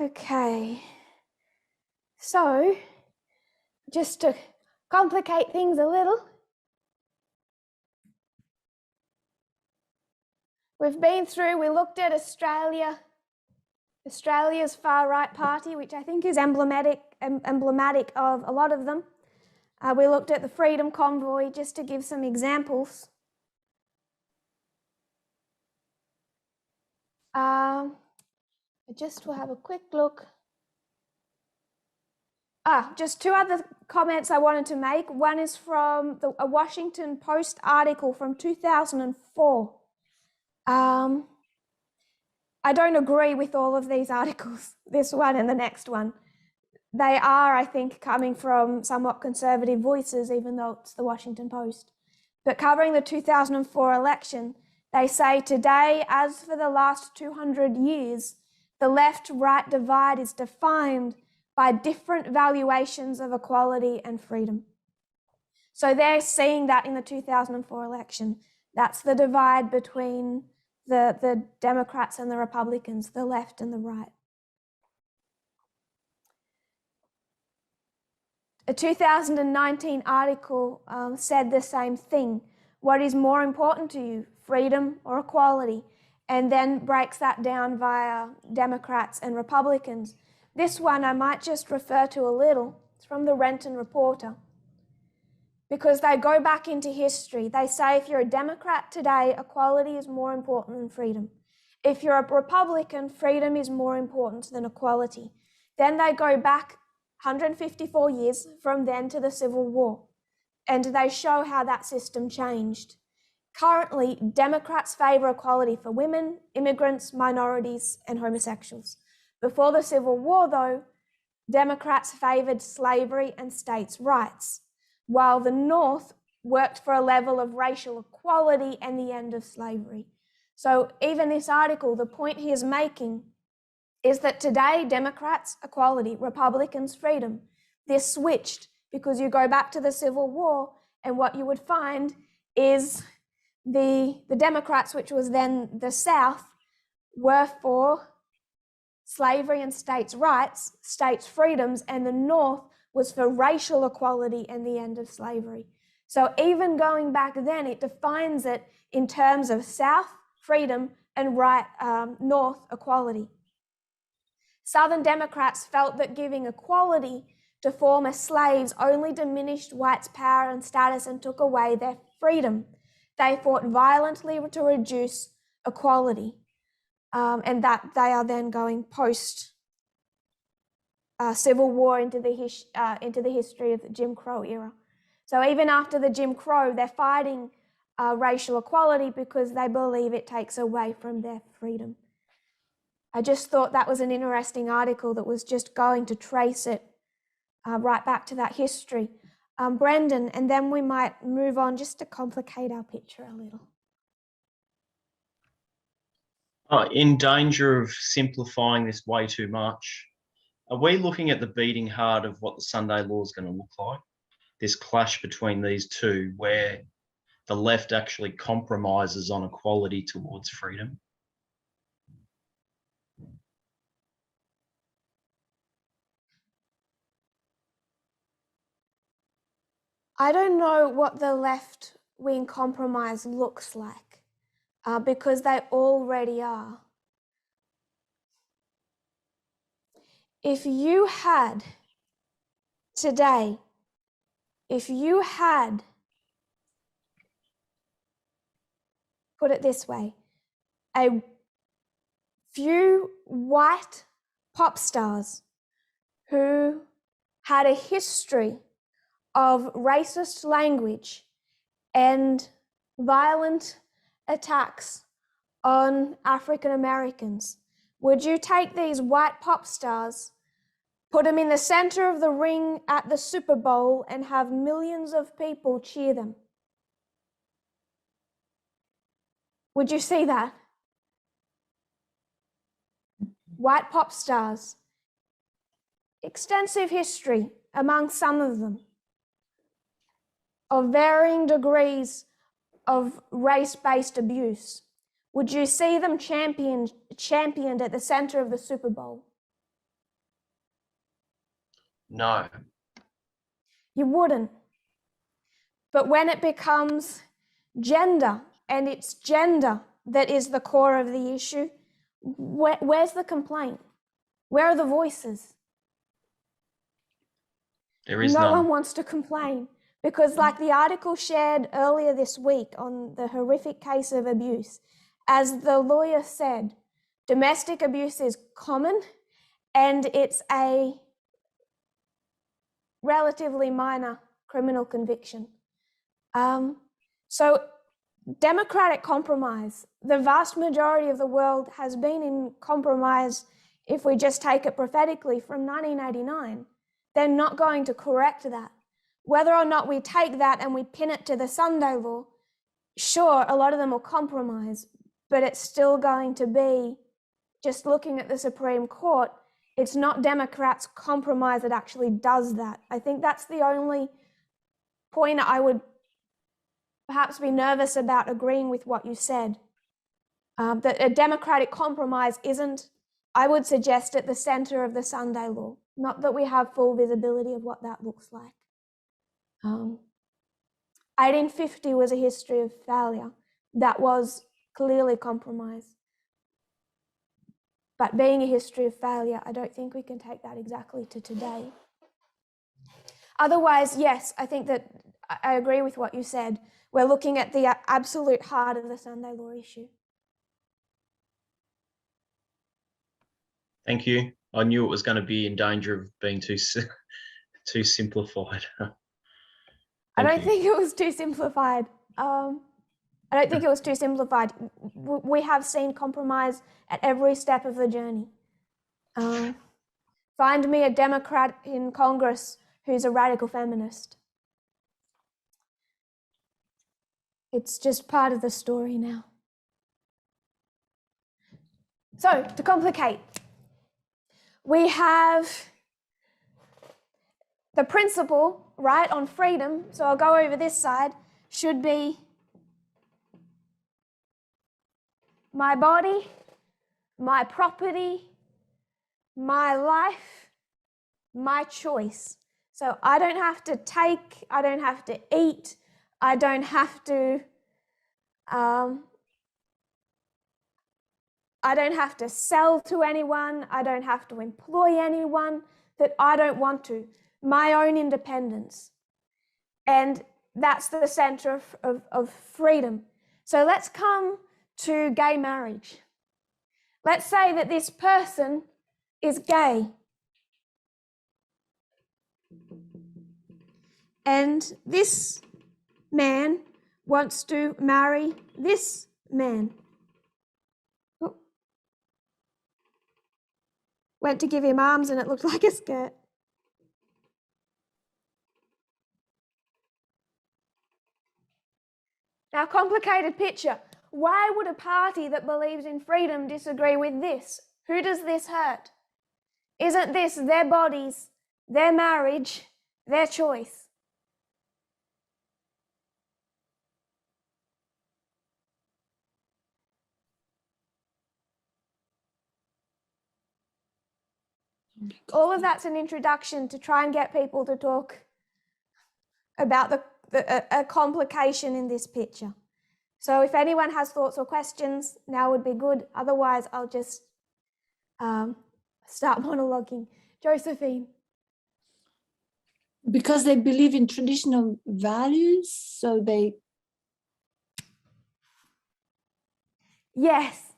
Okay. So, just to complicate things a little, we looked at Australia's far-right party, which I think is emblematic of a lot of them. We looked at the Freedom Convoy, just to give some examples. I just will have a quick look. Just two other comments I wanted to make. One is from a Washington Post article from 2004. I don't agree with all of these articles, this one and the next one. They are, I think, coming from somewhat conservative voices, even though it's the Washington Post. But covering the 2004 election, they say today, as for the last 200 years, the left-right divide is defined by different valuations of equality and freedom. So they're seeing that in the 2004 election. That's the divide between the Democrats and the Republicans, the left and the right. A 2019 article said the same thing. What is more important to you, freedom or equality? And then breaks that down via Democrats and Republicans. This one I might just refer to a little. It's from the Renton Reporter. Because they go back into history. They say if you're a Democrat today, equality is more important than freedom. If you're a Republican, freedom is more important than equality. Then they go back 154 years from then to the Civil War, and they show how that system changed. Currently, Democrats favour equality for women, immigrants, minorities, and homosexuals. Before the Civil War, though, Democrats favoured slavery and states' rights, while the North worked for a level of racial equality and the end of slavery. So even this article, the point he is making is that today, Democrats, equality, Republicans, freedom. This switched because you go back to the Civil War and what you would find is the Democrats, which was then the South, were for slavery and states' rights, states' freedoms, and the North was for racial equality and the end of slavery. So even going back then, it defines it in terms of South, freedom, and North, equality. Southern Democrats felt that giving equality to former slaves only diminished whites' power and status and took away their freedom. They fought violently to reduce equality, and that they are then going post Civil War into the history of the Jim Crow era. So even after the Jim Crow, they're fighting racial equality because they believe it takes away from their freedom. I just thought that was an interesting article that was just going to trace it right back to that history. Brendan, and then we might move on just to complicate our picture a little. In danger of simplifying this way too much, are we looking at the beating heart of what the Sunday law is going to look like? This clash between these two where the left actually compromises on equality towards freedom? I don't know what the left-wing compromise looks like because they already are. If you had today, put it this way, a few white pop stars who had a history of racist language and violent attacks on African Americans, would you take these white pop stars, put them in the center of the ring at the Super Bowl and have millions of people cheer them? Would you see that? White pop stars, extensive history among some of them, of varying degrees of race-based abuse. Would you see them championed at the center of the Super Bowl? No. You wouldn't. But when it becomes gender, and it's gender that is the core of the issue, where's the complaint? Where are the voices? There is no none. one wants to complain because, like the article shared earlier this week on the horrific case of abuse, as the lawyer said, domestic abuse is common and it's a relatively minor criminal conviction. So democratic compromise. The vast majority of the world has been in compromise, if we just take it prophetically, from 1989. They're not going to correct that. Whether or not we take that and we pin it to the Sunday law, sure, a lot of them will compromise, but it's still going to be, just looking at the Supreme Court, it's not Democrats' compromise that actually does that. I think that's the only point I would perhaps be nervous about agreeing with what you said. That a democratic compromise isn't, I would suggest, at the center of the Sunday law. Not that we have full visibility of what that looks like. 1850 was a history of failure. That was clearly compromise. But being a history of failure, I don't think we can take that exactly to today. Otherwise, yes, I think that I agree with what you said. We're looking at the absolute heart of the Sunday law issue. Thank you. I knew it was going to be in danger of being too simplified. I don't think it was too simplified. I don't think it was too simplified. We have seen compromise at every step of the journey. Find me a Democrat in Congress who's a radical feminist. It's just part of the story now. So, to complicate, we have the principle, right, on freedom. So I'll go over this side, should be my body, my property, my life, my choice. So I don't have to take, I don't have to eat, I don't have to, I don't have to sell to anyone, I don't have to employ anyone that I don't want to. My own independence. And that's the center of freedom. So let's come to gay marriage. Let's say that this person is gay. And this man wants to marry this man. Oh. Went to give him arms and it looked like a skirt. Now, complicated picture. Why would a party that believes in freedom disagree with this? Who does this hurt? Isn't this their bodies, their marriage, their choice? All of that's an introduction to try and get people to talk about a complication in this picture. So if anyone has thoughts or questions, now would be good. Otherwise, I'll just start monologuing. Josephine. Because they believe in traditional values, so they... Yes.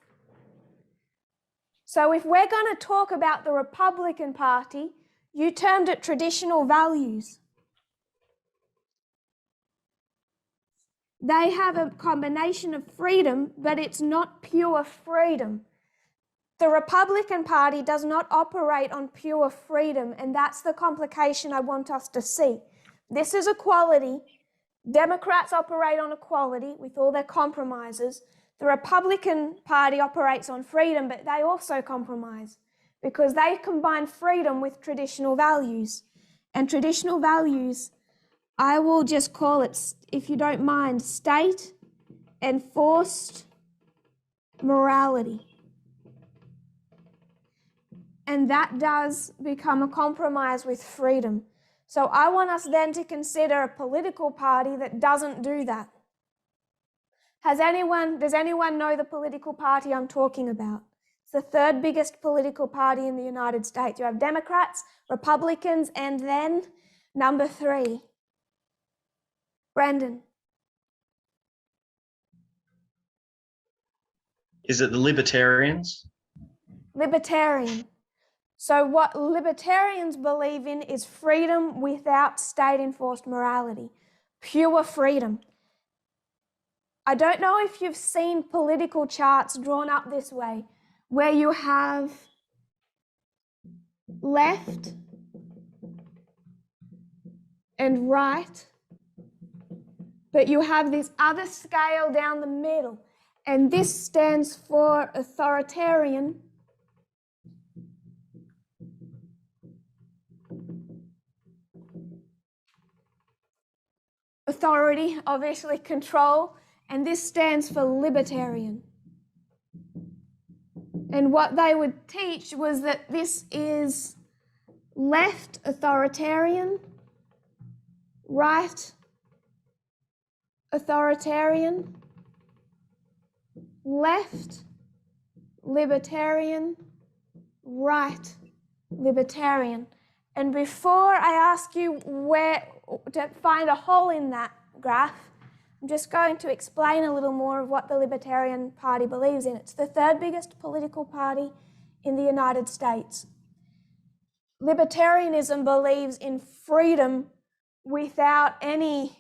So if we're going to talk about the Republican Party, you termed it traditional values. They have a combination of freedom, but it's not pure freedom. The Republican Party does not operate on pure freedom, and that's the complication I want us to see. This is equality. Democrats operate on equality with all their compromises. The Republican Party operates on freedom, but they also compromise because they combine freedom with traditional values. And traditional values, I will just call it, if you don't mind, state enforced morality. And that does become a compromise with freedom. So I want us then to consider a political party that doesn't do that. Does anyone know the political party I'm talking about? It's the third biggest political party in the United States. You have Democrats, Republicans, and then number 3. Brendan. Is it the Libertarians? Libertarian. So what libertarians believe in is freedom without state-enforced morality, pure freedom. I don't know if you've seen political charts drawn up this way, where you have left and right, but you have this other scale down the middle, and this stands for authoritarian. Authority, obviously control, and this stands for libertarian. And what they would teach was that this is left authoritarian, right authoritarian, left libertarian, right libertarian. And before I ask you where to find a hole in that graph, I'm just going to explain a little more of what the Libertarian Party believes in. It's the third biggest political party in the United States. Libertarianism believes in freedom without any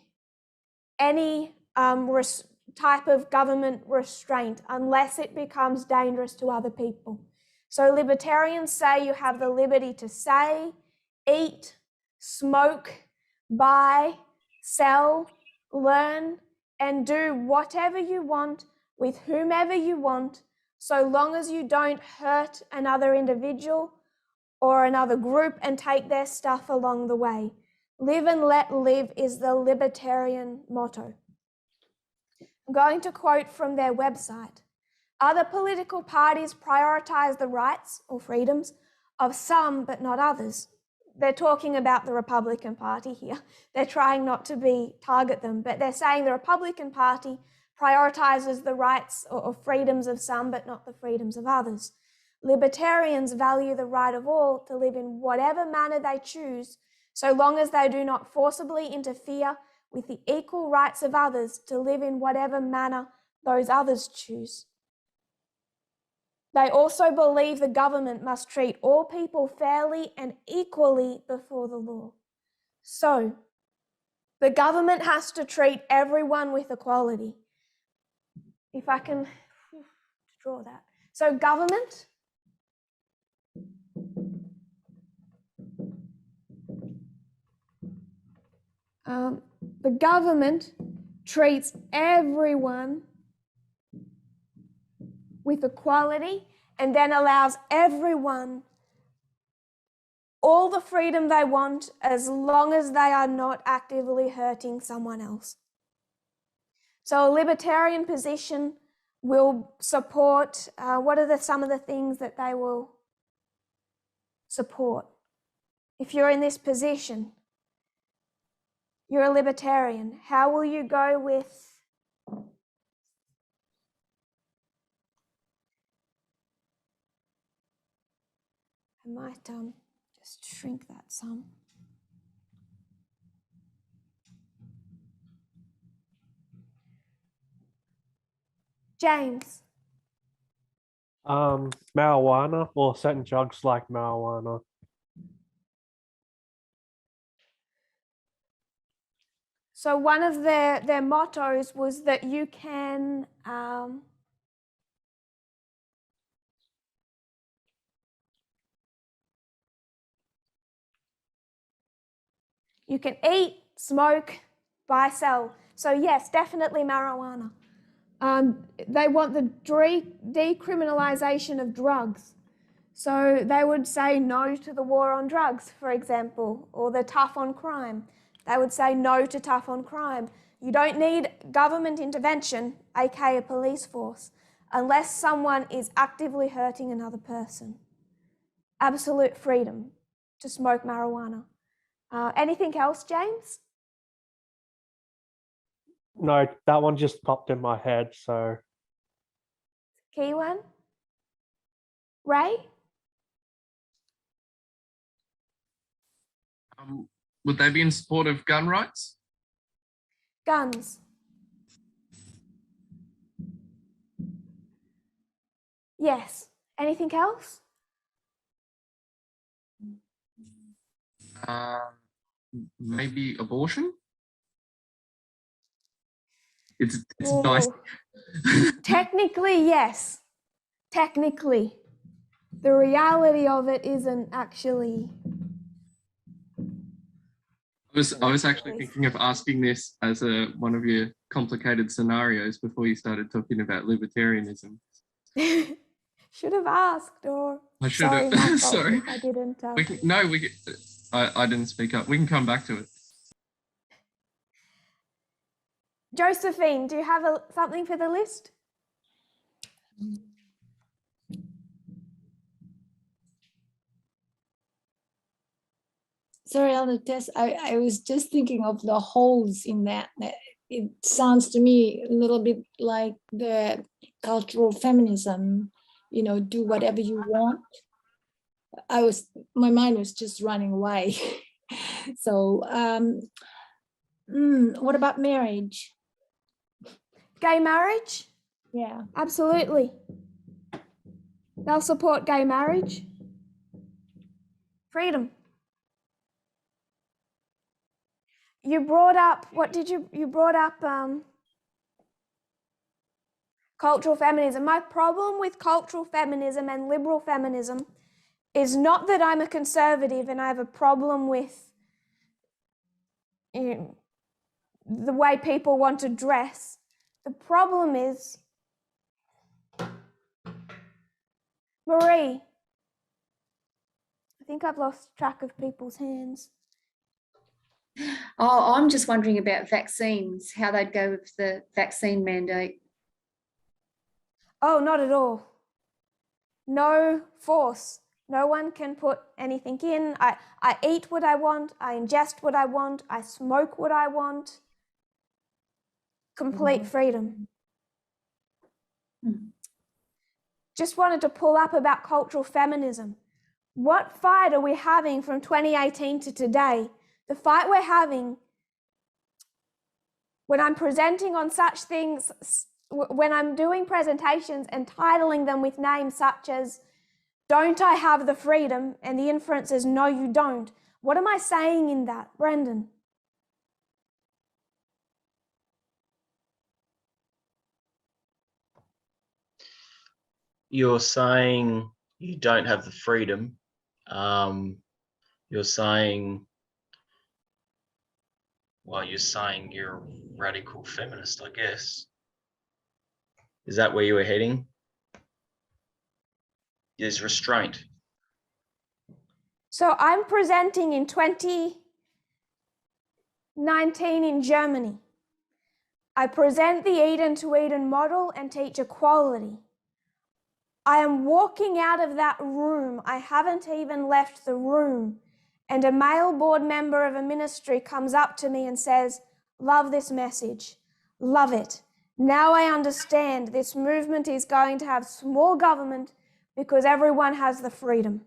type of government restraint, unless it becomes dangerous to other people. So libertarians say you have the liberty to say, eat, smoke, buy, sell, learn, and do whatever you want with whomever you want, so long as you don't hurt another individual or another group and take their stuff along the way. Live and let live is the libertarian motto. I'm going to quote from their website. Other political parties prioritize the rights or freedoms of some but not others. They're talking about the Republican Party here. They're trying not to target them, but they're saying the Republican Party prioritizes the rights or freedoms of some but not the freedoms of others. Libertarians value the right of all to live in whatever manner they choose, so long as they do not forcibly interfere with the equal rights of others to live in whatever manner those others choose. They also believe the government must treat all people fairly and equally before the law. So, the government has to treat everyone with equality. If I can draw that. So, government the government treats everyone with equality and then allows everyone all the freedom they want as long as they are not actively hurting someone else. So a libertarian position will support, what are some of the things that they will support? If you're in this position, you're a libertarian. How will you go with I might just shrink that some. James. Marijuana or certain drugs like marijuana. So one of their mottos was that you can eat, smoke, buy, sell. So yes, definitely marijuana. They want the decriminalization of drugs. So they would say no to the war on drugs, for example, or the tough on crime. They would say no to tough on crime. You don't need government intervention, aka a police force, unless someone is actively hurting another person. Absolute freedom to smoke marijuana. Anything else, James? No, that one just popped in my head, so. Key one? Ray? Would they be in support of gun rights? Guns. Yes. Anything else? Maybe abortion? It's nice. Technically, yes. Technically. The reality of it isn't actually. I was actually thinking of asking this as one of your complicated scenarios before you started talking about libertarianism. Should have asked, or I should sorry, have. my fault Sorry. if I didn't. I didn't speak up. We can come back to it. Josephine, do you have something for the list? Sorry, Elder Tess, I was just thinking of the holes in that. It sounds to me a little bit like the cultural feminism, do whatever you want. My mind was just running away. So, what about marriage? Gay marriage? Yeah. Absolutely. They'll support gay marriage. Freedom. You brought up, you brought up cultural feminism. My problem with cultural feminism and liberal feminism is not that I'm a conservative and I have a problem with the way people want to dress. The problem is, Marie, I think I've lost track of people's hands. Oh, I'm just wondering about vaccines, how they'd go with the vaccine mandate. Oh, not at all. No force. No one can put anything in. I eat what I want. I ingest what I want. I smoke what I want. Complete freedom. Just wanted to pull up about cultural feminism. What fight are we having from 2018 to today? The fight we're having when I'm presenting on such things, when I'm doing presentations and titling them with names such as, "Don't I have the freedom?" and the inference is, "No, you don't." What am I saying in that, Brendan? You're saying you don't have the freedom. You're saying, well, you're saying you're a radical feminist, I guess. Is that where you were heading? There's restraint. So I'm presenting in 2019 in Germany. I present the Eden to Eden model and teach equality. I am walking out of that room. I haven't even left the room. And a male board member of a ministry comes up to me and says, "Love this message. Love it. Now I understand this movement is going to have small government because everyone has the freedom."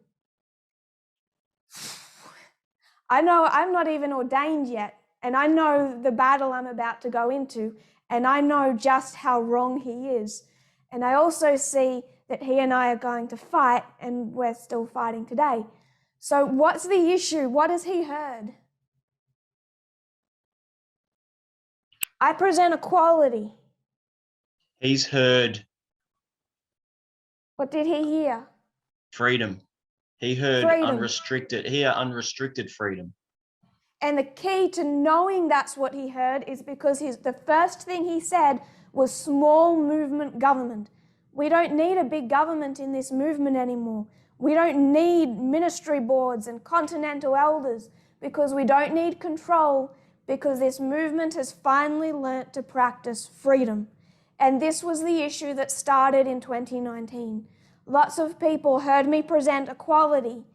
I know I'm not even ordained yet, and I know the battle I'm about to go into, and I know just how wrong he is. And I also see that he and I are going to fight, and we're still fighting today. So what's the issue? What has he heard? I present equality. He's heard What did he hear? freedom. He heard Freedom. unrestricted freedom. And the key to knowing that's what he heard is because the first thing he said was small movement government. We don't need a big government in this movement anymore. We don't need ministry boards and continental elders because we don't need control, because this movement has finally learnt to practice freedom. And this was the issue that started in 2019. Lots of people heard me present equality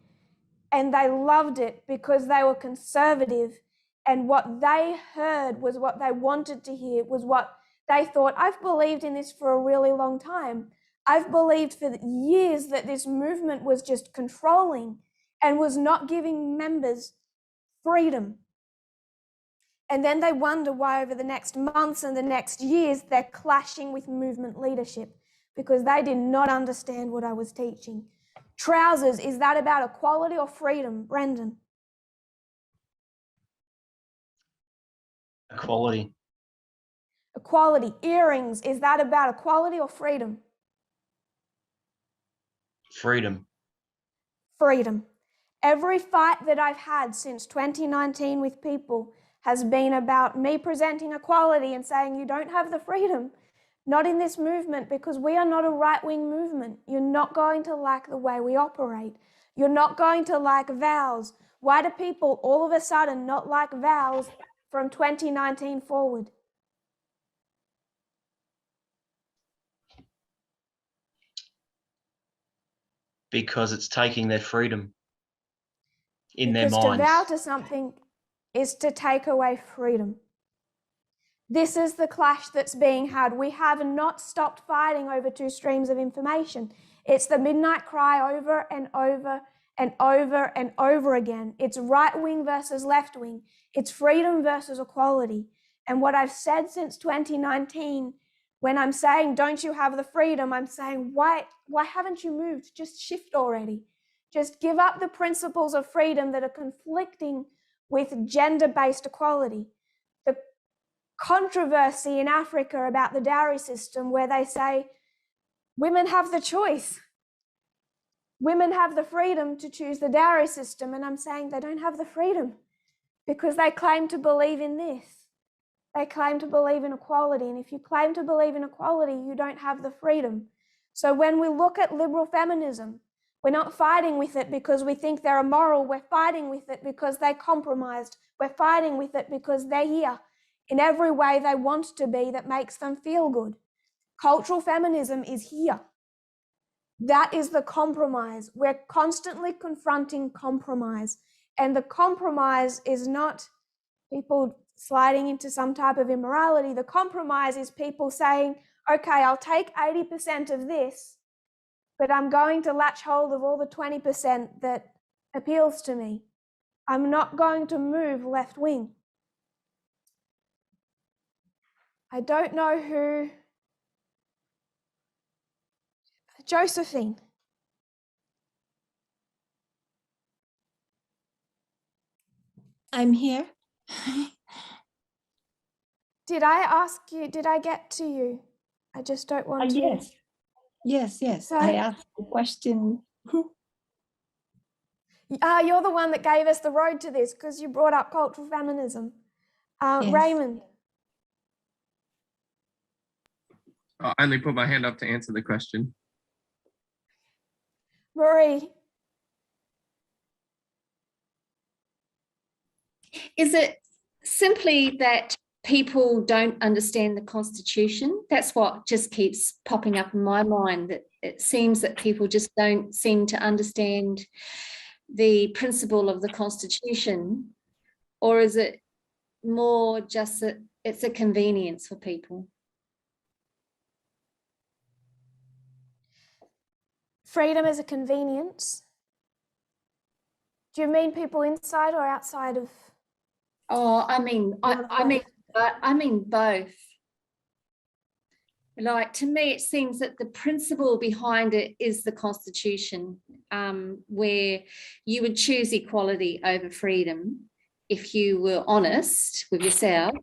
and they loved it because they were conservative, and what they heard was what they wanted to hear, was what they thought. I've believed in this for a really long time. I've believed for years that this movement was just controlling and was not giving members freedom. And then they wonder why over the next months and the next years they're clashing with movement leadership because they did not understand what I was teaching. Trousers, is that about equality or freedom, Brendan? Equality. Equality, earrings, is that about equality or freedom? Freedom. Freedom. Every fight that I've had since 2019 with people has been about me presenting equality and saying you don't have the freedom. Not in this movement, because we are not a right-wing movement. You're not going to like the way we operate. You're not going to like vows. Why do people all of a sudden not like vows from 2019 forward? Because it's taking their freedom in their Because to minds. vow to something is to take away freedom. This is the clash that's being had. We have not stopped fighting over two streams of information. It's the midnight cry over and over and over and over again. It's right wing versus left wing. It's freedom versus equality. And what I've said since 2019, when I'm saying, don't you have the freedom? I'm saying, why haven't you moved? Just shift already. Just give up the principles of freedom that are conflicting with gender-based equality. The controversy in Africa about the dowry system, where they say women have the choice. Women have the freedom to choose the dowry system. And I'm saying they don't have the freedom because they claim to believe in this. They claim to believe in equality. And if you claim to believe in equality, you don't have the freedom. So when we look at liberal feminism, we're not fighting with it because we think they're immoral. We're fighting with it because they compromised. We're fighting with it because they're here in every way they want to be that makes them feel good. Cultural feminism is here. That is the compromise. We're constantly confronting compromise. And the compromise is not people sliding into some type of immorality. The compromise is people saying, okay, I'll take 80% of this, but I'm going to latch hold of all the 20% that appeals to me. I'm not going to move left wing. I don't know who. Josephine. I'm here. Did I ask you, did I get to you? I just don't want to. Yes. So, I asked the question. You're the one that gave us the road to this because you brought up cultural feminism. Yes. Raymond. I only put my hand up to answer the question. Marie. Is it simply that people don't understand the Constitution? That's what just keeps popping up in my mind, that it seems that people just don't seem to understand the principle of the Constitution, or is it more just that it's a convenience for people? Freedom is a convenience. Do you mean people inside or outside of? Oh, I mean both. Like, to me, it seems that the principle behind it is the Constitution, where you would choose equality over freedom if you were honest with yourself.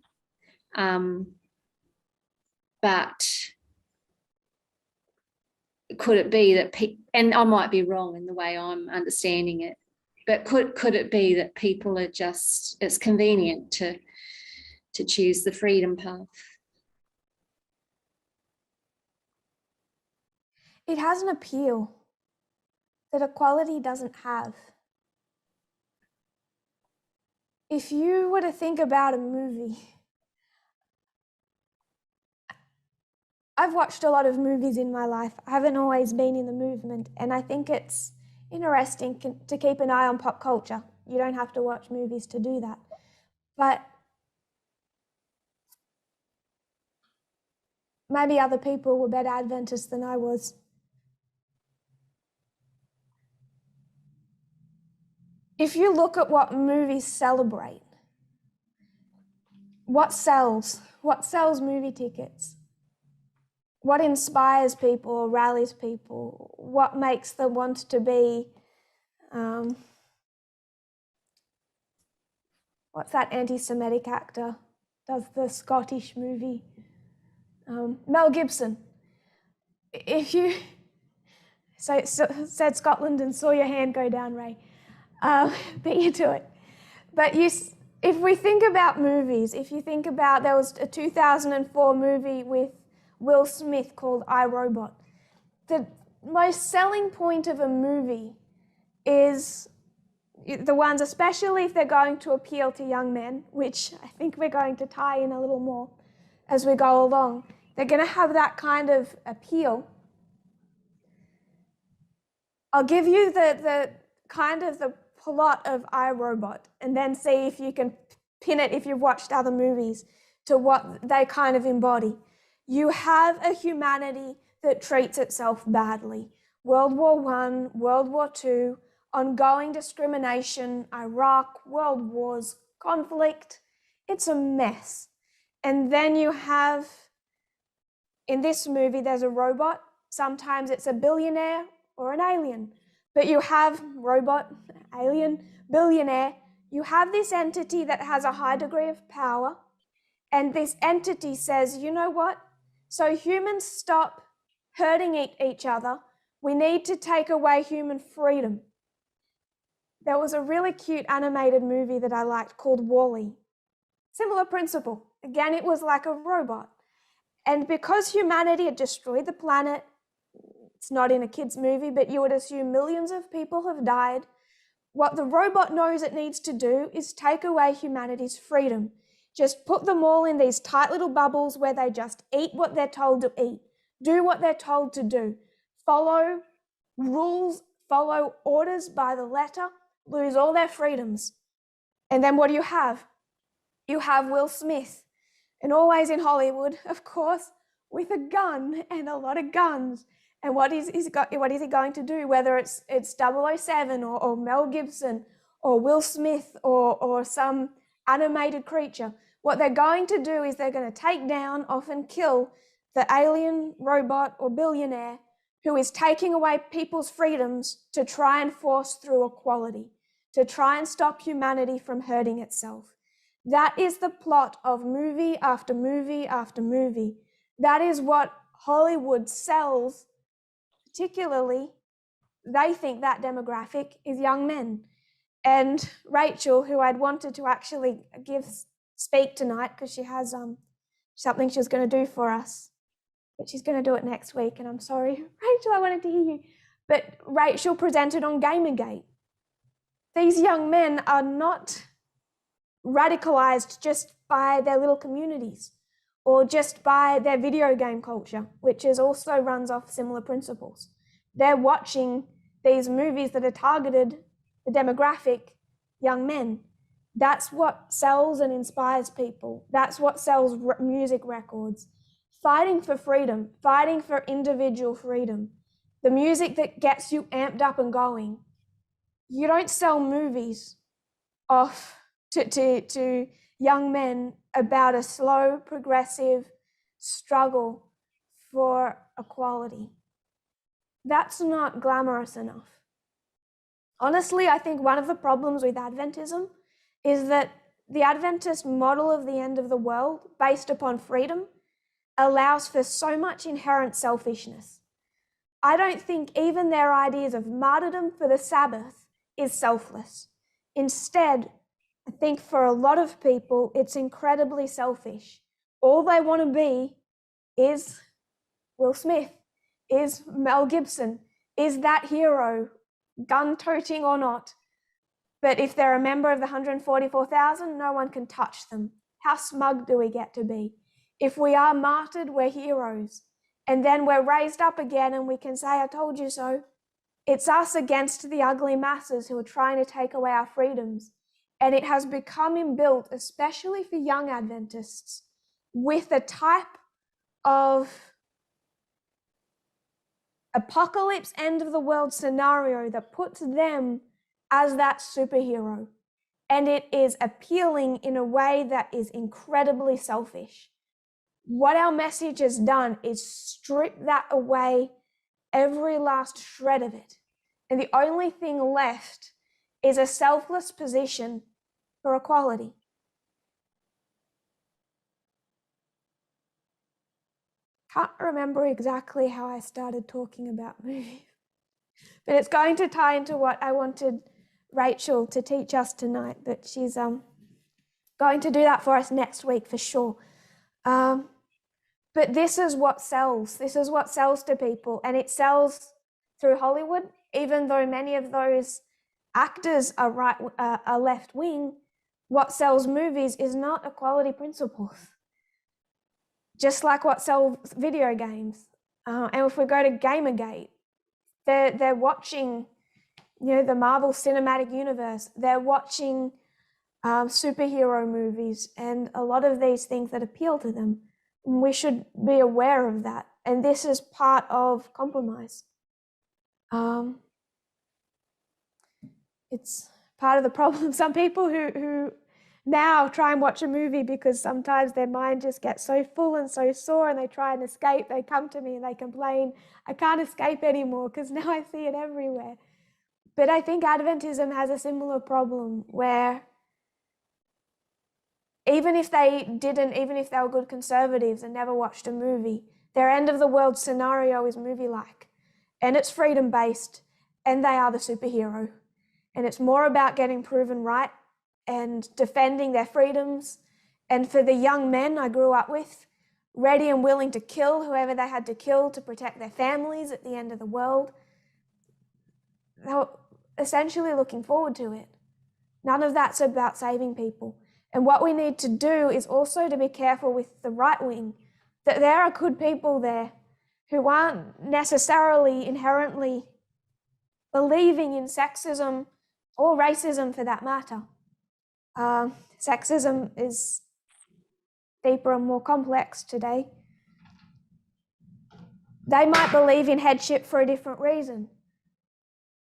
But could it be that, and I might be wrong in the way I'm understanding it, but could it be that people are just, it's convenient to choose the freedom path? It has an appeal that equality doesn't have. If you were to think about a movie, I've watched a lot of movies in my life. I haven't always been in the movement, and I think it's interesting to keep an eye on pop culture. You don't have to watch movies to do that. But maybe other people were better Adventists than I was. If you look at what movies celebrate, what sells movie tickets? What inspires people or rallies people? What makes them want to be, what's that anti-Semitic actor? Does the Scottish movie? Mel Gibson. If you said Scotland and saw your hand go down, Ray, beat you to it. But if we think about movies, if you think about, there was a 2004 movie with Will Smith called I, Robot. The most selling point of a movie is the ones, especially if they're going to appeal to young men, which I think we're going to tie in a little more as we go along. They're going to have that kind of appeal. I'll give you the kind of the plot of I, Robot, and then see if you can pin it, if you've watched other movies, to what they kind of embody. You have a humanity that treats itself badly. World War I, World War II, ongoing discrimination, Iraq, world wars, conflict. It's a mess. And then you have, in this movie, there's a robot. Sometimes it's a billionaire or an alien. But you have robot, alien, billionaire. You have this entity that has a high degree of power. And this entity says, you know what? So humans stop hurting each other. We need to take away human freedom. There was a really cute animated movie that I liked called WALL-E. Similar principle. Again, it was like a robot. And because humanity had destroyed the planet, it's not in a kid's movie, but you would assume millions of people have died. What the robot knows it needs to do is take away humanity's freedom. Just put them all in these tight little bubbles where they just eat what they're told to eat, do what they're told to do, follow rules, follow orders by the letter, lose all their freedoms. And then what do you have? You have Will Smith, and always in Hollywood, of course, with a gun and a lot of guns. And what is he going to do? Whether it's 007 or Mel Gibson or Will Smith or some animated creature, what they're going to do is they're going to take down, often kill, the alien, robot, or billionaire who is taking away people's freedoms to try and force through equality, to try and stop humanity from hurting itself. That is the plot of movie after movie after movie. That is what Hollywood sells. Particularly, they think that demographic is young men. And Rachel, who I'd wanted to actually speak tonight because she has something she was going to do for us, but she's going to do it next week. And I'm sorry, Rachel, I wanted to hear you. But Rachel presented on Gamergate. These young men are not radicalized just by their little communities or just by their video game culture, which is also runs off similar principles. They're watching these movies that are targeted the demographic young men. That's what sells and inspires people. That's what sells music records. Fighting for freedom, fighting for individual freedom. The music that gets you amped up and going. You don't sell movies off to young men about a slow, progressive struggle for equality. That's not glamorous enough. Honestly, I think one of the problems with Adventism is that the Adventist model of the end of the world, based upon freedom, allows for so much inherent selfishness. I don't think even their ideas of martyrdom for the Sabbath is selfless. Instead, I think for a lot of people, it's incredibly selfish. All they want to be is Will Smith, is Mel Gibson, is that hero, gun-toting or not. But if they're a member of the 144,000, no one can touch them. How smug do we get to be? If we are martyred, we're heroes. And then we're raised up again and we can say, I told you so. It's us against the ugly masses who are trying to take away our freedoms. And it has become inbuilt, especially for young Adventists, with a type of apocalypse, end of the world scenario that puts them as that superhero. And it is appealing in a way that is incredibly selfish. What our message has done is strip that away, every last shred of it. And the only thing left is a selfless position for equality. can't remember exactly how I started talking about movies, but it's going to tie into what I wanted Rachel to teach us tonight, but she's going to do that for us next week for sure. But this is what sells. This is what sells to people, and it sells through Hollywood, even though many of those actors are left wing. What sells movies is not equality principles, just like what sells video games. And if we go to Gamergate, they're watching, the Marvel Cinematic Universe. They're watching superhero movies and a lot of these things that appeal to them. We should be aware of that, and this is part of compromise. It's part of the problem. Some people who now try and watch a movie because sometimes their mind just gets so full and so sore and they try and escape, they come to me and they complain, I can't escape anymore because now I see it everywhere. But I think Adventism has a similar problem where even if they were good conservatives and never watched a movie, their end of the world scenario is movie-like, and it's freedom-based, and they are the superhero. And it's more about getting proven right and defending their freedoms. And for the young men I grew up with, ready and willing to kill whoever they had to kill to protect their families at the end of the world, they were essentially looking forward to it. None of that's about saving people. And what we need to do is also to be careful with the right wing, that there are good people there who aren't necessarily inherently believing in sexism or racism for that matter. Sexism is deeper and more complex today. They might believe in headship for a different reason,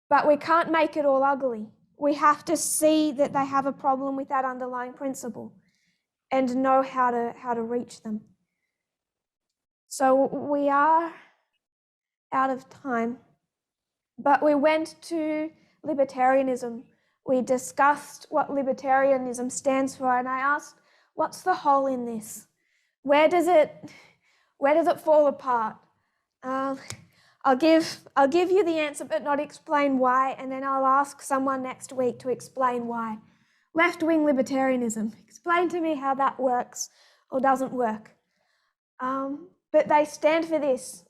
but we can't make it all ugly. We have to see that they have a problem with that underlying principle and know how to reach them. So we are out of time, but we went to libertarianism. We discussed what libertarianism stands for, and I asked, what's the hole in this? Where does it fall apart? I'll give you the answer, but not explain why, and then I'll ask someone next week to explain why. Left-wing libertarianism. Explain to me how that works or doesn't work. But they stand for this,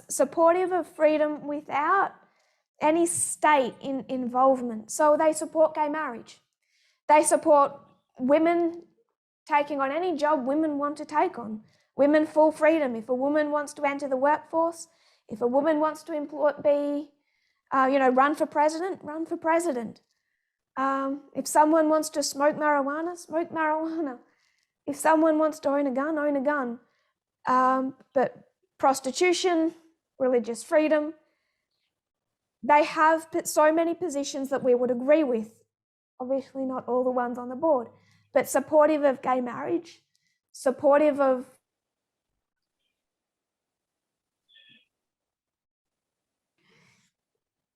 supportive of freedom without any state involvement. So they support gay marriage. They support women taking on any job women want to take on. Women full freedom. If a woman wants to enter the workforce, if a woman wants to run for president, run for president. If someone wants to smoke marijuana, smoke marijuana. If someone wants to own a gun, own a gun. But prostitution, religious freedom, they have so many positions that we would agree with. Obviously not all the ones on the board, but supportive of gay marriage, supportive of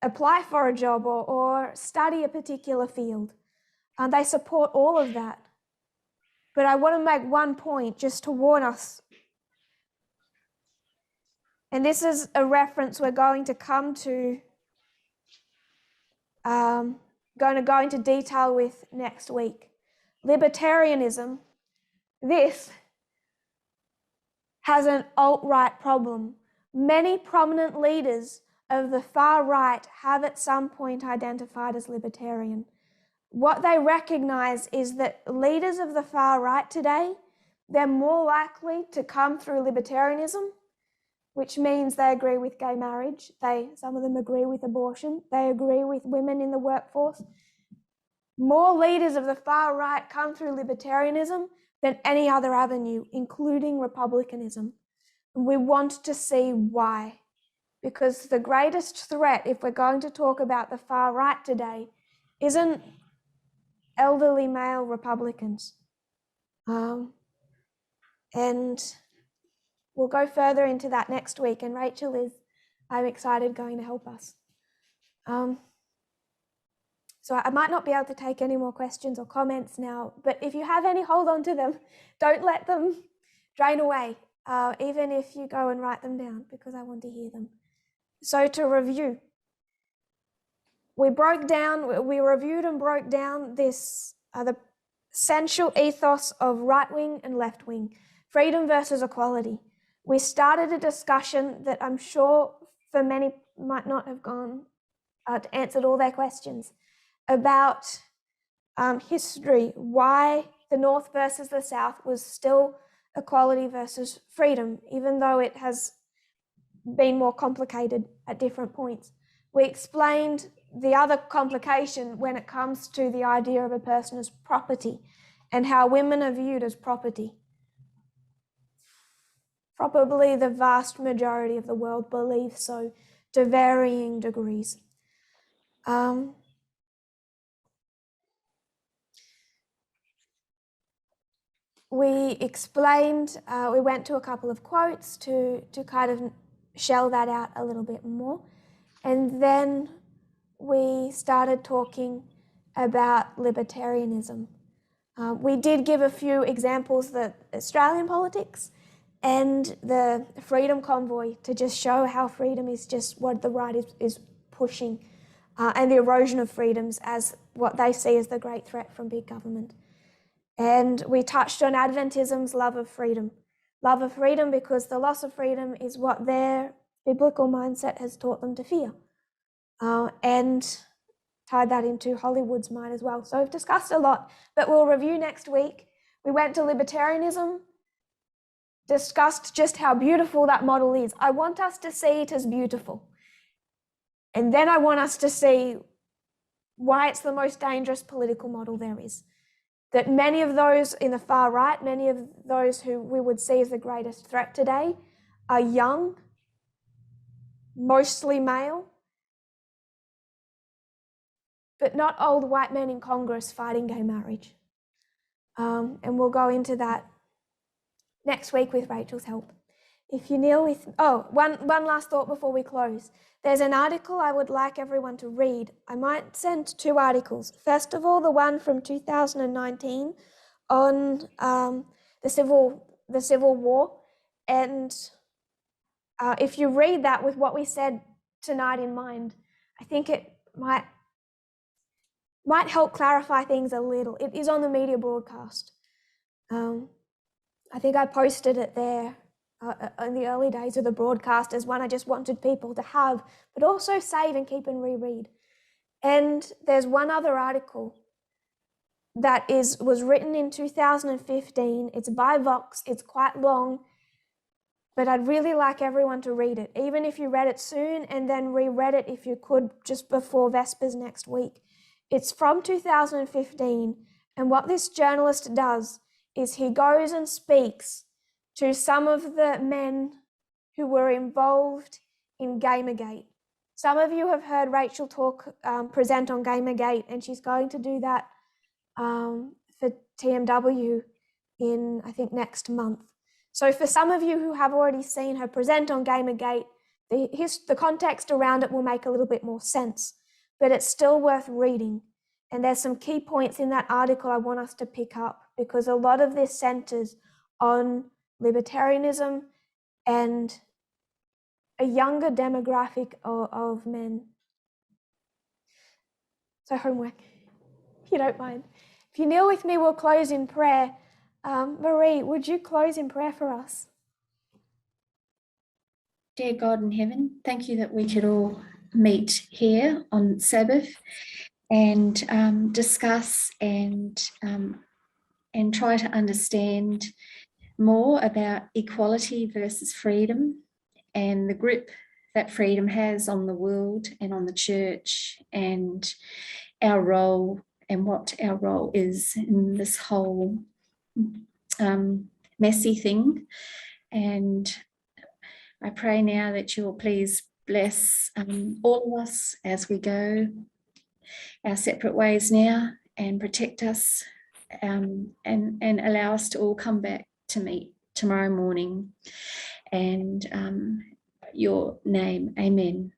apply for a job or study a particular field. They support all of that. But I want to make one point just to warn us. And this is a reference we're going to come to, going to go into detail with next week. Libertarianism, this has an alt-right problem. Many prominent leaders of the far right have at some point identified as libertarian. What they recognize is that leaders of the far right today, they're more likely to come through libertarianism, which means they agree with gay marriage. Some of them agree with abortion. They agree with women in the workforce. More leaders of the far right come through libertarianism than any other avenue, including republicanism. And we want to see why. Because the greatest threat, if we're going to talk about the far right today, isn't elderly male Republicans. And we'll go further into that next week, and Rachel is, I'm excited, going to help us. So I might not be able to take any more questions or comments now, but if you have any, hold on to them. Don't let them drain away. even if you go and write them down, because I want to hear them. So to review, we reviewed and broke down this, the essential ethos of right wing and left wing, freedom versus equality. We started a discussion that I'm sure for many might not have answered all their questions about history, why the North versus the South was still equality versus freedom, even though it has been more complicated at different points. We explained the other complication when it comes to the idea of a person as property and how women are viewed as property. Probably the vast majority of the world believe so to varying degrees. We explained, we went to a couple of quotes to kind of shell that out a little bit more. And then we started talking about libertarianism. We did give a few examples, the Australian politics and the Freedom Convoy, to just show how freedom is just what the right is pushing, and the erosion of freedoms as what they see as the great threat from big government. And we touched on Adventism's love of freedom because the loss of freedom is what their biblical mindset has taught them to fear, and tied that into Hollywood's mind as well. So we've discussed a lot, but we'll review next week. We went to libertarianism, discussed just how beautiful that model is. I want us to see it as beautiful. And then I want us to see why it's the most dangerous political model there is. That many of those in the far right, many of those who we would see as the greatest threat today, are young, mostly male, but not old white men in Congress fighting gay marriage. And we'll go into that next week with Rachel's help. If you kneel with, one last thought before we close. There's an article I would like everyone to read. I might send 2 articles. First of all, the one from 2019 on the Civil War. And if you read that with what we said tonight in mind, I think it might help clarify things a little. It is on the media broadcast. I think I posted it there in the early days of the broadcast as one I just wanted people to have, but also save and keep and reread. And there's one other article that was written in 2015. It's by Vox. It's quite long, but I'd really like everyone to read it, even if you read it soon and then reread it if you could just before Vespers next week. It's from 2015, and what this journalist does is he goes and speaks to some of the men who were involved in Gamergate. Some of you have heard Rachel present on Gamergate, and she's going to do that for TMW in, I think, next month. So for some of you who have already seen her present on Gamergate, the context around it will make a little bit more sense, but it's still worth reading. And there's some key points in that article I want us to pick up, because a lot of this centers on libertarianism and a younger demographic of men. So homework, if you don't mind. If you kneel with me, we'll close in prayer. Marie, would you close in prayer for us? Dear God in heaven, thank you that we could all meet here on Sabbath and discuss and try to understand more about equality versus freedom and the grip that freedom has on the world and on the church, and our role and what our role is in this whole messy thing. And I pray now that you will please bless all of us as we go our separate ways now, and protect us and allow us to all come back to meet tomorrow morning. And your name, amen.